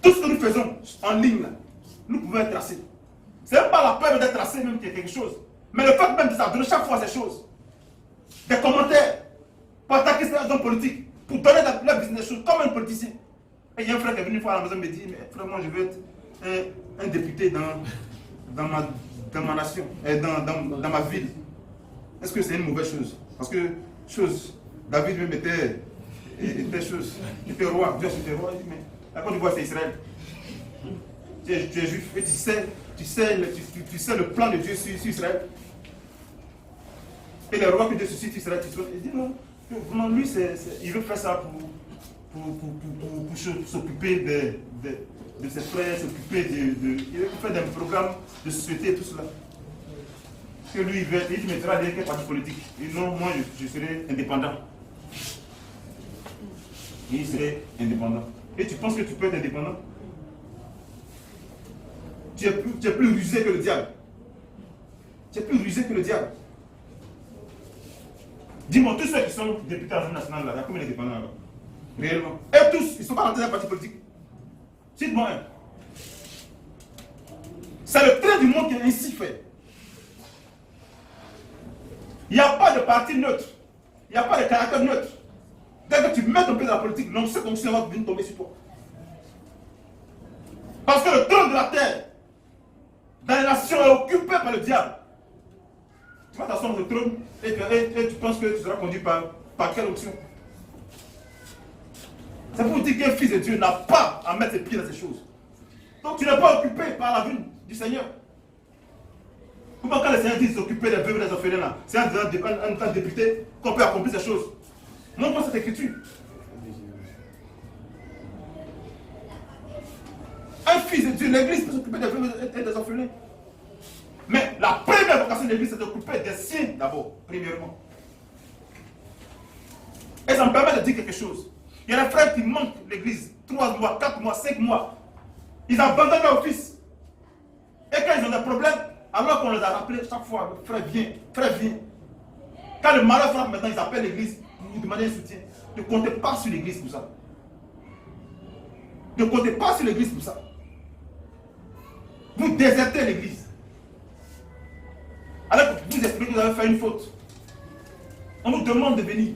Tout ce que nous faisons en ligne, là, nous pouvons être tracés. Ce n'est même pas la peur d'être tracé même qu'il y a quelque chose. Mais le fait même de ça, donner chaque fois ces choses. Des commentaires pour attaquer ces hommes politiques, pour donner leur business choses comme un politicien. Et il y a un frère qui est venu une fois à la maison et me dit, mais frère, moi je veux être un député dans ma nation, dans ma ville. Est-ce que c'est une mauvaise chose? Parce que David même était roi, Dieu était roi. Il dit, mais la Côte d'Ivoire c'est Israël. Tu es juif et tu sais le plan de Dieu sur Israël. Et les rois que Dieu suscite sur Israël, il dit non, lui il veut faire ça pour s'occuper de ses frères, s'occuper il veut faire des programmes de société et tout cela. Que lui, il mettra derrière quel parti politique. Il dit non, moi je serai indépendant. Il serait indépendant. Et tu penses que tu peux être indépendant? Tu es plus rusé que le diable. Tu es plus rusé que le diable. Dis-moi, tous ceux qui sont députés à l'Assemblée nationale, là, il y a combien d'indépendants là? Réellement. Et tous, ils ne sont pas rentrés dans un parti politique. Cite-moi un. C'est le trait du monde qui est ainsi fait. Il n'y a pas de parti neutre. Il n'y a pas de caractère neutre. Dès que tu mets ton pied dans la politique, non, c'est comme si on va venir tomber sur toi. Parce que le trône de la terre dans les nations est occupé par le diable. Tu vas t'asseoir sur le trône et tu penses que tu seras conduit par quelle option? C'est pour dire qu'un fils de Dieu n'a pas à mettre ses pieds dans ces choses. Donc tu n'es pas occupé par la vue du Seigneur. Pourquoi quand le Seigneur dit s'occuper des veuves et des orphelins là, c'est un temps député qu'on peut accomplir ces choses. Montre-moi cette écriture. Un fils de Dieu, l'église peut s'occuper des veuves et des orphelins. Mais la première vocation de l'église, c'est d'occuper des siens d'abord, premièrement. Et ça me permet de dire quelque chose. Il y a des frères qui manquent l'église 3 mois, 4 mois, 5 mois. Ils abandonnent leur fils. Et quand ils ont des problèmes, alors qu'on les a rappelés chaque fois, frère viens, frère viens. Quand le malheur frappe maintenant, ils appellent l'église pour vous demander un soutien. Ne comptez pas sur l'église pour ça. Ne comptez pas sur l'église pour ça. Vous désertez l'église. Alors que vous expliquez que vous avez fait une faute. On vous demande de venir.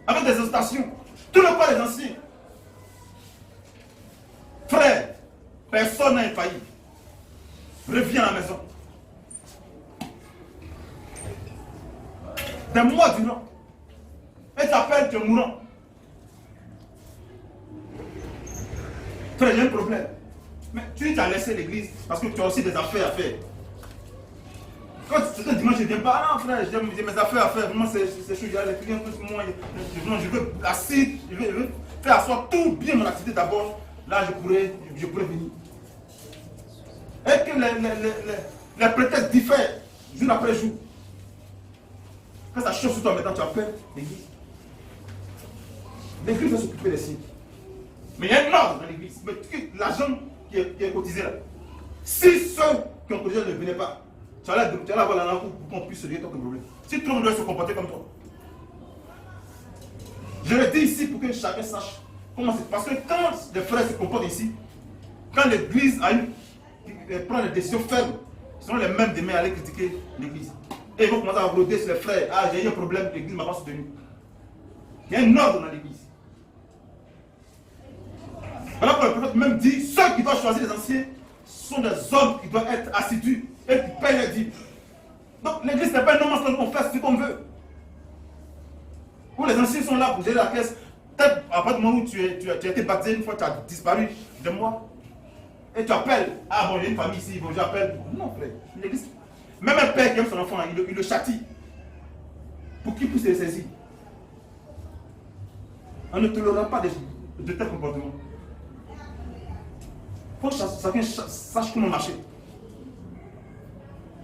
Avec des exhortations. Tout le corps des anciens. Frère, personne n'a failli. Reviens à la maison. Des mois durant. Et t'appelles, tu es mourant. Frère, j'ai un problème. Mais tu t'as laissé l'église parce que tu as aussi des affaires à faire. Quand c'est un dimanche, je ne viens pas. Ah non, frère, j'ai mes affaires à faire. Vraiment, c'est choses, les clients plus que moi. Je veux assis, je veux faire asseoir tout bien mon activité d'abord. Là, je pourrais venir. Et que les prétextes diffèrent jour après jour. Quand ça chauffe sur toi maintenant, tu appelles l'église. L'église va s'occuper des signes. Mais il y a un ordre dans l'église. Mais l'argent qui est cotisé là, si ceux qui ont cotisé ne venaient pas, tu vas avoir la langue pour qu'on puisse se dire ton problème. Si tout le monde doit se comporter comme toi. Je le dis ici pour que chacun sache comment c'est. Parce que quand les frères se comportent ici, quand l'église prend des décisions fermes, ce sont les mêmes demain à aller critiquer l'église. Et ils vont commencer à rôder sur les frères. Ah, j'ai eu un problème, l'église ne m'a pas soutenu. Il y a un ordre dans l'église. Voilà pourquoi le prophète même dit, ceux qui doivent choisir les anciens sont des hommes qui doivent être assidus et qui payent les dîmes. Donc l'église n'est pas un homme qu'on fait ce qu'on veut. Où les anciens sont là pour gérer la caisse. Peut-être à partir du moment où tu as été baptisé, une fois tu as disparu de moi. Et tu appelles. Ah bon, j'ai une famille ici, bon j'appelle. Non frère, l'église. Même un père qui aime son enfant, il le châtie. Pour qu'il puisse le saisir. On ne tolérera pas de tels comportements. Il faut que chacun sache comment marcher.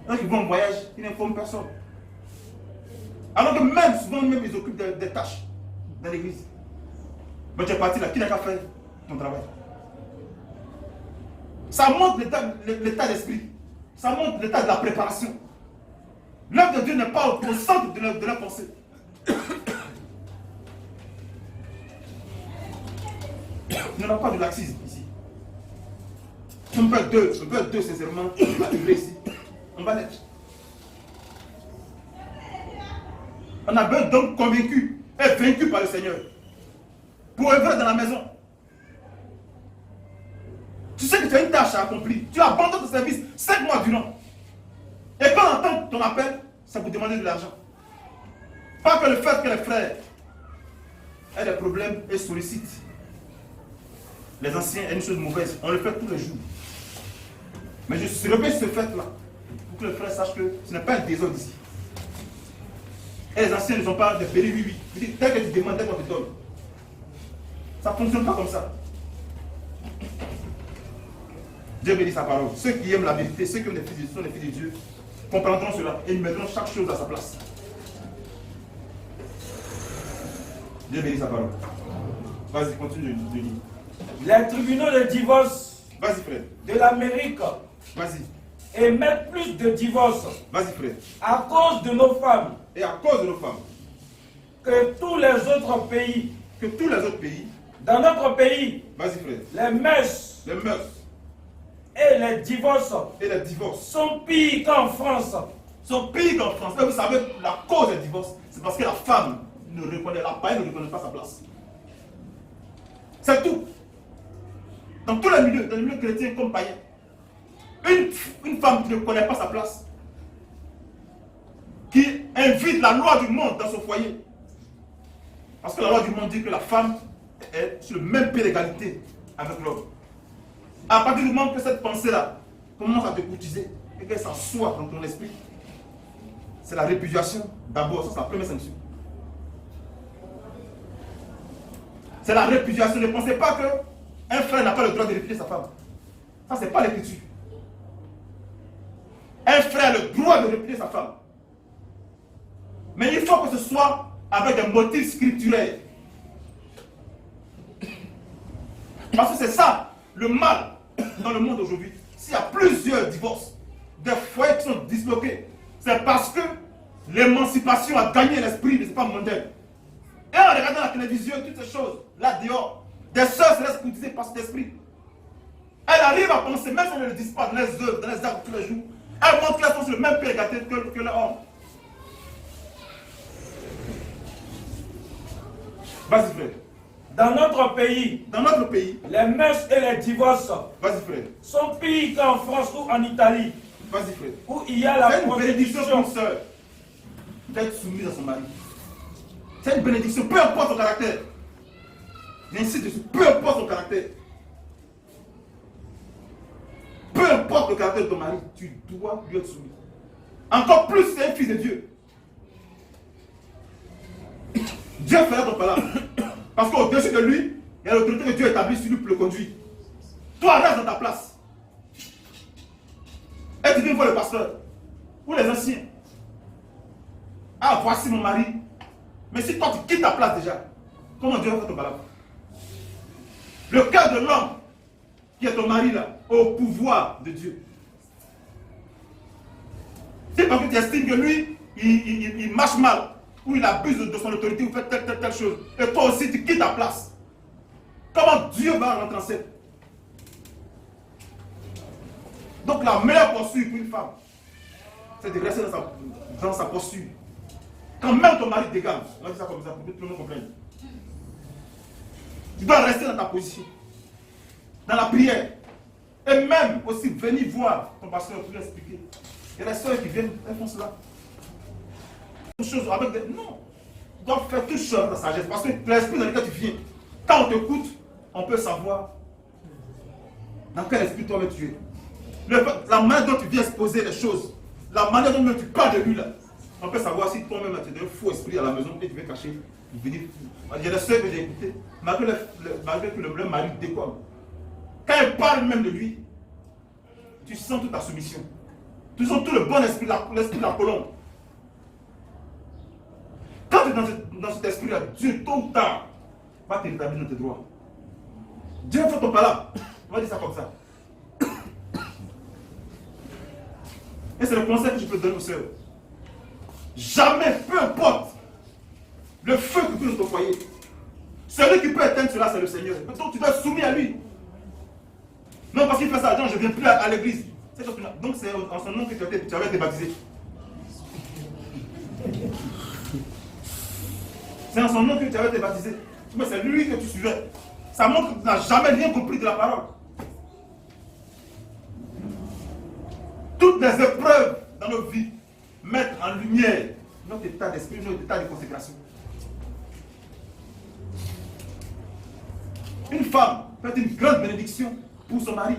Quand ils vont en voyage, ils n'informent personne. Alors que même, souvent, même, ils occupent des tâches dans l'église. Mais tu es parti là, qui n'a qu'à faire ton travail? Ça montre l'état d'esprit. Ça montre l'état de la préparation. L'œuvre de Dieu n'est pas au centre de la pensée. Il n'y en a pas de laxisme ici. Si on peut être deux sincèrement, on va vivre ici. On va l'être. On a besoin d'hommes convaincus et vaincus par le Seigneur pour œuvrer dans la maison. Tu sais que tu as une tâche à accomplir. Tu abandonnes ton service 5 mois durant. Et quand on entend ton appel, ça vous demande de l'argent. Pas que le fait que les frères aient des problèmes et sollicitent les anciens est une chose mauvaise. On le fait tous les jours. Mais je surveille ce fait-là pour que les frères sachent que ce n'est pas un désordre ici. Et les anciens ne sont pas des péri-oui-oui. Dès que tu demandes, dès qu'on te donne. Ça ne fonctionne pas comme ça. Dieu bénit sa parole. Ceux qui aiment la vérité, ceux qui aiment les fils de Dieu, sont les fils de Dieu, comprendront cela et ils mettront chaque chose à sa place. Dieu bénit sa parole. Vas-y, continue de lire. Les tribunaux de divorce de l'Amérique émettent plus de divorces à cause de nos femmes et à cause de nos femmes que tous les autres pays. Dans notre pays, les mœurs et les divorces sont pires qu'en France. Et vous savez, la cause des divorces, c'est parce que la femme ne reconnaît pas sa place. C'est tout. Dans tous les milieux, dans les milieux chrétiens comme païens, une femme qui ne connaît pas sa place, qui invite la loi du monde dans son foyer. Parce que la loi du monde dit que la femme est sur le même pied d'égalité avec l'homme. À partir du moment que cette pensée-là commence à te courtiser et qu'elle s'assoit dans ton esprit, c'est la répudiation. D'abord, ça c'est la première sanction. C'est la répudiation. Ne pensez pas qu'un frère n'a pas le droit de répudier sa femme. Ça, c'est pas l'écriture. Un frère a le droit de répudier sa femme. Mais il faut que ce soit avec des motifs scripturaires. Parce que c'est ça, le mal dans le monde aujourd'hui. S'il y a plusieurs divorces, des foyers qui sont disloqués, c'est parce que l'émancipation a gagné l'esprit des femmes mondaines. Et en regardant la télévision, toutes ces choses, là dehors, des sœurs se laissent courtiser par cet esprit. Elle arrive à penser, même si elles ne le disent pas dans les œuvres, dans les actes tous les jours, elle montre qu'elles sont sur le même pied d'égalité que l'homme. Vas-y frère. Dans notre pays, les mœurs et les divorces sont pires qu'en France ou en Italie. Vas-y frère. Où il y a la bénédiction pour une soeur d'être soumise à son mari. C'est une bénédiction, peu importe son caractère. J'insiste dessus, peu importe son caractère. Peu importe le caractère de ton mari, tu dois lui être soumis. Encore plus, c'est un fils de Dieu. Dieu fera ton palabre. Parce qu'au-dessus de lui, il y a l'autorité que Dieu établit sur lui pour le conduire. Toi, reste dans ta place. Et tu viens voir le pasteur ou les anciens. Ah, voici mon mari. Mais si toi, tu quittes ta place déjà, comment Dieu va faire ton palabre? Le cœur de l'homme qui est ton mari là, au pouvoir de Dieu. C'est parce que tu estimes que lui, il marche mal, ou il abuse de son autorité, ou fait telle chose, et toi aussi tu quittes ta place. Comment Dieu va rentrer en scène? Donc la meilleure posture pour une femme, c'est de rester dans sa posture. Quand même ton mari dégage, on va dire ça comme ça pour que tout le monde comprenne. Tu dois rester dans ta position, dans la prière. Et même aussi venir voir ton pasteur pour lui expliquer. Il y a des soeurs qui viennent, elles font cela. Non, tu dois faire toutes choses dans ta sagesse. Parce que l'esprit dans lequel tu viens, quand on t'écoute, on peut savoir dans quel esprit toi-même tu es. La manière dont tu viens exposer les choses, la manière dont tu parles de lui là, on peut savoir si toi-même tu es un faux esprit à la maison et tu veux cacher, venir. Il y a des soeurs que j'ai écoutées, malgré que le mari déconne. Quand elle parle même de lui, tu sens toute ta soumission. Tu sens tout le bon esprit, l'esprit de la colombe. Quand tu es dans cet esprit-là, Dieu, tôt ou tard, va te rétablir dans tes droits. Dieu fait ton palabre. On va dire ça comme ça. Et c'est le conseil que je peux donner aux sœurs. Jamais, peu importe le feu que tu as dans ton foyer, celui qui peut éteindre cela, c'est le Seigneur. Donc tu dois être soumis à lui. Non, parce qu'il fait ça, genre, je ne viens plus à l'église. Donc c'est en son nom que tu avais été baptisé. C'est en son nom que tu avais été baptisé. Mais c'est lui que tu suivais. Ça montre que tu n'as jamais rien compris de la parole. Toutes les épreuves dans nos vies mettent en lumière notre état d'esprit, notre état de consécration. Une femme peut être une grande bénédiction pour son mari.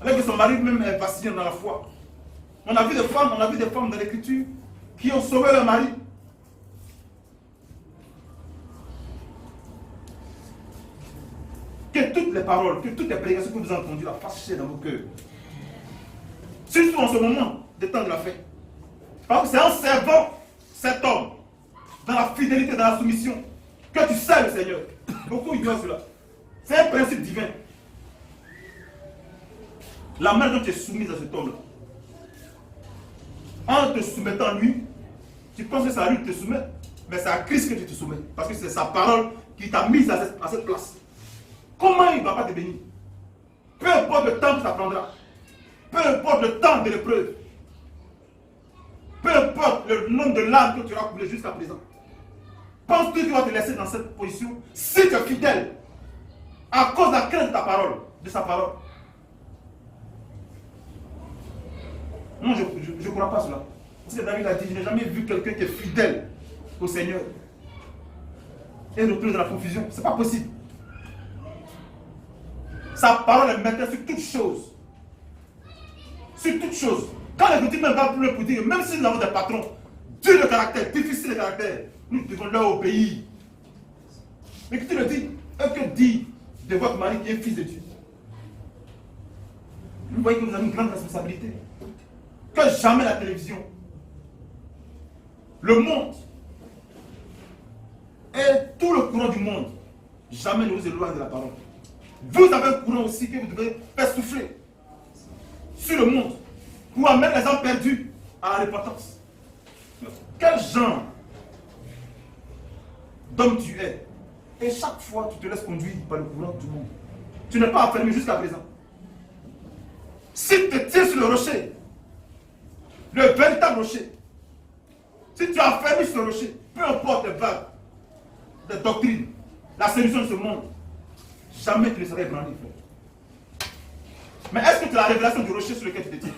Avec son mari même est vacillant dans la foi. On a vu des femmes dans l'écriture qui ont sauvé leur mari. Que toutes les paroles, que toutes les prédications que vous avez entendues la fassent chez dans vos cœurs. Surtout en ce moment des temps de la fête. Parce que c'est en servant cet homme dans la fidélité, dans la soumission, que tu sers le Seigneur. Beaucoup ignorent cela. C'est un principe divin. La manière dont tu es soumise à cet homme-là. En te soumettant à lui, tu penses que c'est à lui que tu te soumets, mais c'est à Christ que tu te soumets. Parce que c'est sa parole qui t'a mise à cette place. Comment il ne va pas te bénir? Peu importe le temps que ça prendra. Peu importe le temps de l'épreuve. Peu importe le nombre de larmes que tu auras coulé jusqu'à présent. Penses-tu que tu vas te laisser dans cette position si tu es fidèle à cause de la crainte de ta parole, de sa parole? Non, je ne crois pas cela. Parce que David a dit, je n'ai jamais vu quelqu'un qui est fidèle au Seigneur et retrouve dans la confusion. Ce n'est pas possible. Sa parole est maîtresse sur toutes choses. Sur toutes choses. Quand les petits même va plus pour dire, même si nous avons des patrons, Dieu de caractère, difficile de caractère, nous devons leur obéir. Mais qui te le dit? Que dit de votre mari qui est fils de Dieu? Vous voyez que vous avez une grande responsabilité. Que jamais la télévision, le monde et tout le courant du monde, jamais ne vous éloigne de la parole. Vous avez un courant aussi que vous devez faire souffler sur le monde pour amener les gens perdus à la repentance. Quel genre d'homme tu es? Et chaque fois tu te laisses conduire par le courant du monde. Tu n'es pas affermi jusqu'à présent. Si tu te tiens sur le rocher, le véritable rocher, si tu es affermi sur le rocher, peu importe les vagues, les doctrines, la solution de ce monde, jamais tu ne seras ébranlé. Mais est-ce que tu as la révélation du rocher sur lequel tu te tiens?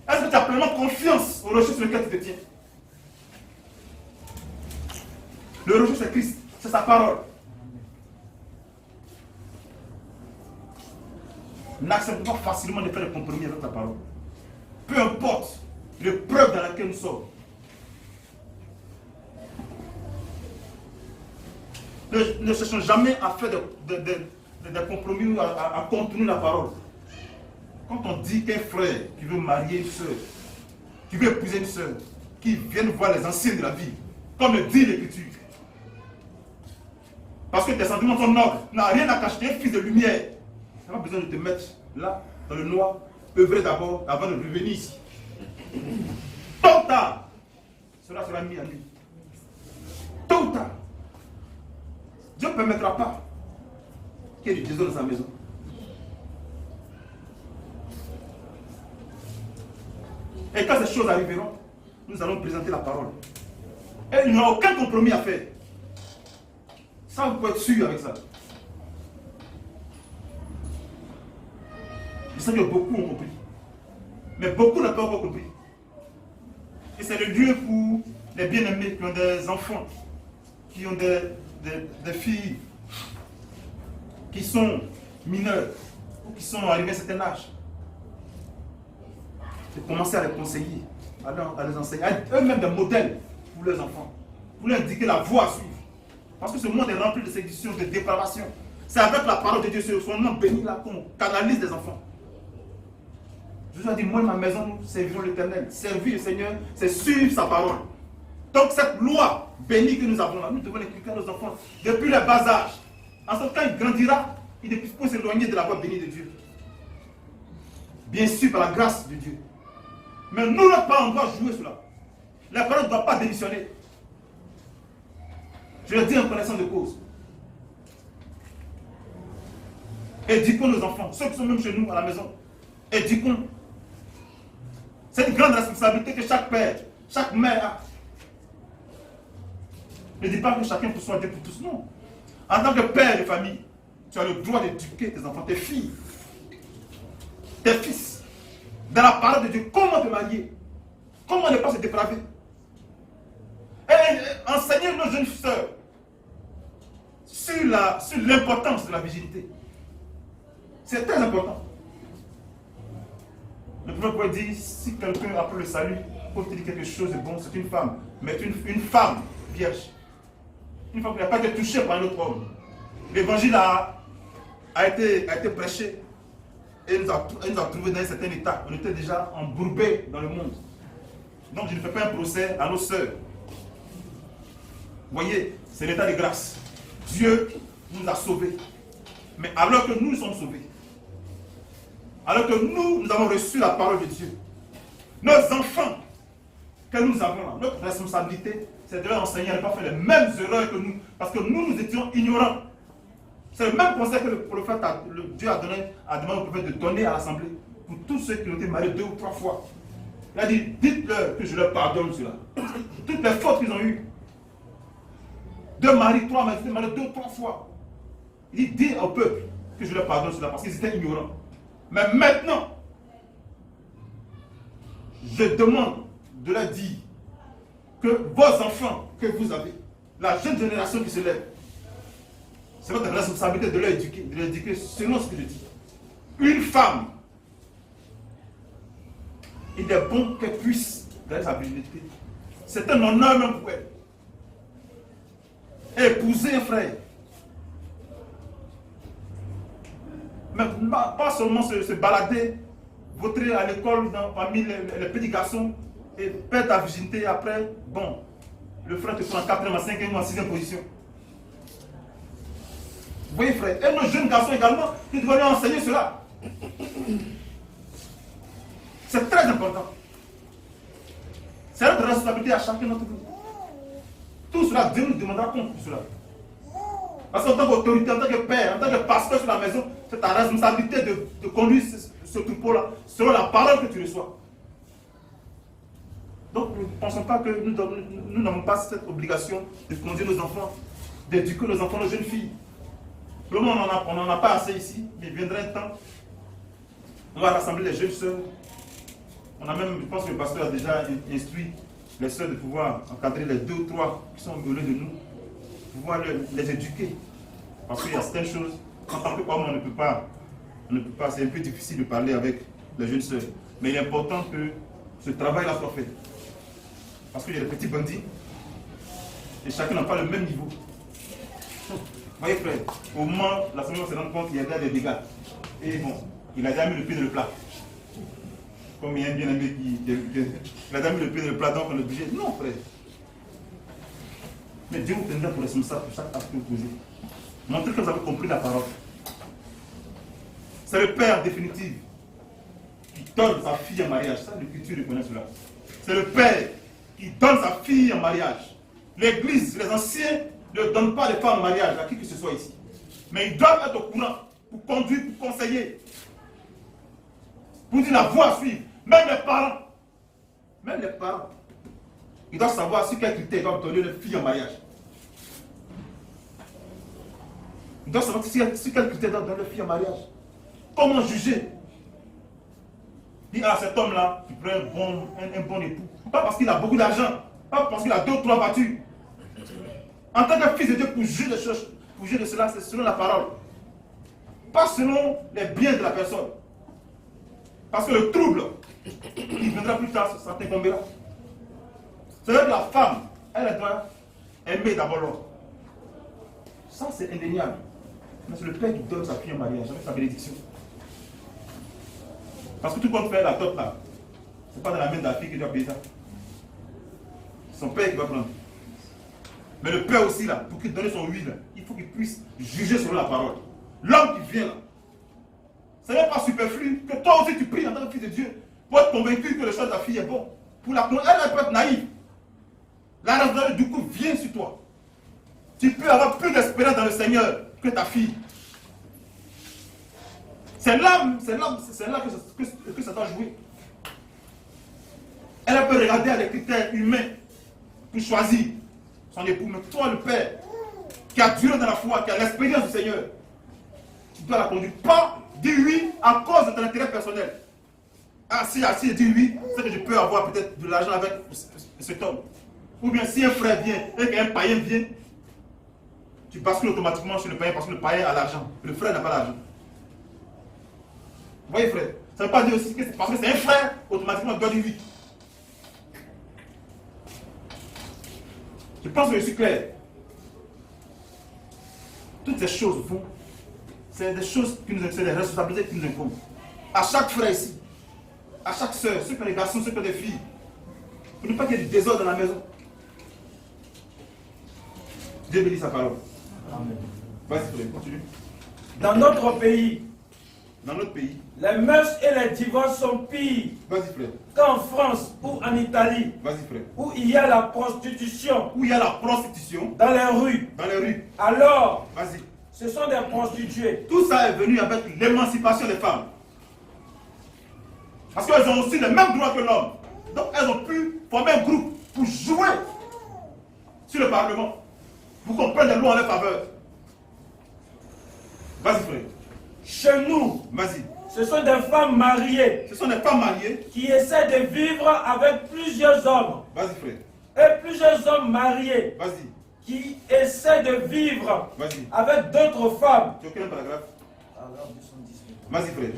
Est-ce que tu as pleinement confiance au rocher sur lequel tu te tiens? Le rocher c'est Christ, c'est sa parole. N'accepte pas facilement de faire des compromis avec ta parole. Peu importe l'épreuve dans laquelle nous sommes. Ne cherchons jamais à faire des compromis ou à contourner la parole. Quand on dit qu'un frère qui veut marier une soeur, qui veut épouser une soeur, qui viennent voir les anciens de la vie, comme le dit l'Écriture, parce que tes sentiments sont nobles, tu n'as rien à cacher, un fils de lumière. Tu n'as pas besoin de te mettre là, dans le noir, œuvrer d'abord avant de revenir ici. Tôt ou tard, cela sera mis à nu. Tôt ou tard, Dieu ne permettra pas qu'il y ait du désordre dans sa maison. Et quand ces choses arriveront, nous allons présenter la parole. Et il n'y aura aucun compromis à faire. Ça, vous pouvez être sûr avec ça. Je sais que beaucoup ont compris. Mais beaucoup n'ont pas encore compris. Et c'est le lieu pour les bien-aimés qui ont des enfants, qui ont des filles, qui sont mineurs, ou qui sont arrivés à un certain âge. De commencer à les conseiller, à les enseigner, à être eux-mêmes des modèles pour leurs enfants, pour leur indiquer la voie à suivre. Parce que ce monde est rempli de séduction, de dépravation. C'est avec la parole de Dieu, sur son nom béni là, qu'on canalise les enfants. Jésus a dit, moi et ma maison, nous servirons l'Éternel. Servir le Seigneur, c'est suivre sa parole. Donc cette loi bénie que nous avons là, nous devons l'inculquer à nos enfants depuis le bas âge. En sorte, quand il grandira, il ne puisse pas s'éloigner de la voie bénie de Dieu. Bien sûr, par la grâce de Dieu. Mais nous, notre parents, on doit jouer cela. La parole ne doit pas démissionner. Je le dis en connaissance de cause. Éduquons nos enfants, ceux qui sont même chez nous à la maison. Éduquons. C'est une grande responsabilité que chaque père, chaque mère a. Ne dis pas que chacun pour soi, Dieu pour tous. Non. En tant que père de famille, tu as le droit d'éduquer tes enfants, tes filles, tes fils. Dans la parole de Dieu, comment te marier? Comment ne pas se dépraver? Et enseigner nos jeunes sœurs sur l'importance de la virginité. C'est très important. Le prophète dit, si quelqu'un après le salut peut te dire quelque chose de bon, c'est une femme. Mais une femme vierge. Une femme qui n'a pas été touchée par un autre homme. L'évangile a été prêché et nous a trouvé dans un certain état. On était déjà embourbés dans le monde. Donc je ne fais pas un procès à nos sœurs. Vous voyez, c'est l'état de grâce. Dieu nous a sauvés. Mais alors que nous sommes sauvés, alors que nous avons reçu la parole de Dieu, nos enfants que nous avons là, notre responsabilité, c'est de leur enseigner à ne pas faire les mêmes erreurs que nous, parce que nous étions ignorants. C'est le même conseil que le prophète, Dieu a demandé au prophète de donner à l'assemblée pour tous ceux qui ont été mariés 2 ou 3 fois. Il a dit, dites-leur que je leur pardonne cela. Toutes les fautes qu'ils ont eues. 2 maris, 3 maris, 2 ou 3 fois. Il dit au peuple que je leur pardonne cela parce qu'ils étaient ignorants. Mais maintenant, je demande de leur dire que vos enfants que vous avez, la jeune génération qui se lève, c'est votre responsabilité de leur éduquer selon ce que je dis. Une femme, il est bon qu'elle puisse garder sa virginité. C'est un honneur même pour elle. Épouser un frère. Mais pas seulement se balader, voter à l'école parmi les petits garçons et perdre ta virginité après, bon, le frère te prend en 4e, en 5e ou en 6e position. Vous voyez frère, et nos jeunes garçons également, qui doivent leur enseigner cela. C'est très important. C'est notre responsabilité à chacun d'entre nous. Tout cela, Dieu nous demandera compte de cela. Parce qu'en tant qu'autorité, en tant que père, en tant que pasteur sur la maison, c'est ta responsabilité de conduire ce troupeau-là selon la parole que tu reçois. Donc, ne pensons pas que nous n'avons pas cette obligation de conduire nos enfants, d'éduquer nos enfants, nos jeunes filles. Pour le moment, on n'en a pas assez ici, mais il viendra un temps. On va rassembler les jeunes sœurs. On a même, je pense que le pasteur a déjà instruit les sœurs de pouvoir encadrer les 2 ou 3 qui sont au milieu de nous, pouvoir les éduquer. Parce qu'il y a certaines choses, en tant que homme, on ne peut pas, c'est un peu difficile de parler avec les jeunes sœurs. Mais il est important que ce travail-là soit fait. Parce qu'il y a des petits bandits, et chacun n'a pas le même niveau. Vous voyez frère, au moment, la semaine on se rend compte qu'il y a des dégâts. Et bon, il a déjà mis le pied dans le plat. Comme il y a un bien-aimé il a déjà mis le pied dans le plat, donc on est obligé. Non frère. Mais Dieu vous tiendra pour responsable pour chaque acte que vous posez. Montrez que vous avez compris la parole. C'est le Père définitif qui donne sa fille en mariage. Ça, l'Écriture reconnaît cela. C'est le Père qui donne sa fille en mariage. L'Église, les anciens ne donnent pas les femmes en mariage à qui que ce soit ici. Mais ils doivent être au courant pour conduire, pour conseiller, pour dire la voie à suivre. Même les parents, ils doivent savoir sur quel critère ils doivent donner leur fille en mariage. Ils doivent savoir sur quel critère ils doivent donner leur fille en mariage. Comment juger? Dire, ah, cet homme-là, tu prends un bon époux. Pas parce qu'il a beaucoup d'argent, pas parce qu'il a 2 ou 3 voitures. En tant que fils de Dieu, pour juger de choses, pour juger de cela, c'est selon la parole. Pas selon les biens de la personne. Parce que le trouble, il viendra plus tard, ça t'incombera. C'est-à-dire que la femme, elle doit aimer d'abord l'homme. Ça, c'est indéniable. Mais c'est le Père qui donne sa fille en mariage avec sa bénédiction. Parce que tout compte fait la dot là, ce n'est pas dans la main de la fille qui doit payer ça. C'est son père qui va prendre. Mais le père aussi là, pour qu'il donne son huile, il faut qu'il puisse juger selon la parole. L'homme qui vient là, ce n'est pas superflu que toi aussi tu pries en tant que fils de Dieu pour être convaincu que le choix de ta fille est bon. Pour la elle peut être naïve. La responsabilité du coup vient sur toi. Tu peux avoir plus d'espérance dans le Seigneur que ta fille. C'est là que ça doit jouer. Elle peut regarder à des critères humains pour choisir son époux. Mais toi, le père, qui a duré dans la foi, qui a l'expérience du Seigneur, tu dois la conduire. Pas dire oui à cause de ton intérêt personnel. Ah, si je dis oui, c'est que je peux avoir peut-être de l'argent avec cet homme. Ou bien si un frère vient et qu'un païen vient, tu bascules automatiquement sur le païen parce que le païen a l'argent. Le frère n'a pas l'argent. Vous voyez frère, ça ne veut pas dire aussi que parce que c'est un frère, automatiquement il doit dire oui. Je pense que je suis clair. Toutes ces choses vont, c'est des choses qui nous, c'est des responsabilités qui nous incombent. À chaque frère ici, à chaque soeur, ceux qui ont des garçons, ceux qui ont des filles, pour ne pas qu'il y ait du désordre dans la maison. Dieu bénit sa parole. Amen. Vas-y frère, continue. Dans notre pays, les mœurs et les divorces sont pires qu'en France ou en Italie, où il y a la prostitution, dans les rues. Alors, ce sont des prostituées. Tout ça est venu avec l'émancipation des femmes. Parce qu'elles ont aussi les mêmes droits que l'homme. Donc elles ont pu former un groupe pour jouer sur le Parlement, pour qu'on prenne des lois en leur faveur. Vas-y frère. Chez nous, Ce sont des femmes mariées. Ce sont des femmes mariées qui essaient de vivre avec plusieurs hommes. Vas-y, frère. Et plusieurs hommes mariés. Vas-y. Qui essaient de vivre avec d'autres femmes. Tu as quel paragraphe? Vas-y, frère.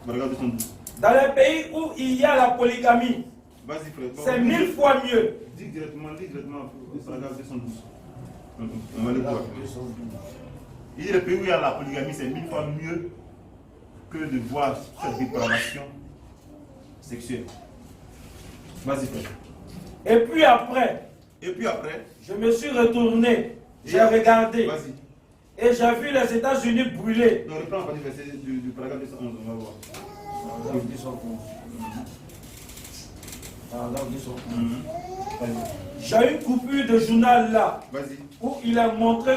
Paragraphe 212. Dans les pays où il y a la polygamie, vas-y, frère. C'est 1000 fois mieux. Dis directement, paragraphe 212. On va le voir. Il dit le pays où il y a la polygamie, c'est 1000 fois mieux que de voir cette dépravation sexuelle. Vas-y, frère. Et puis après, je me suis retourné, j'ai regardé. Vas-y. Et j'ai vu les États-Unis brûler. Non, reprends la verset du paragraphe 211, on va voir. Paragraphe 211. Paragraphe 211. J'ai une coupure de journal là, où il a montré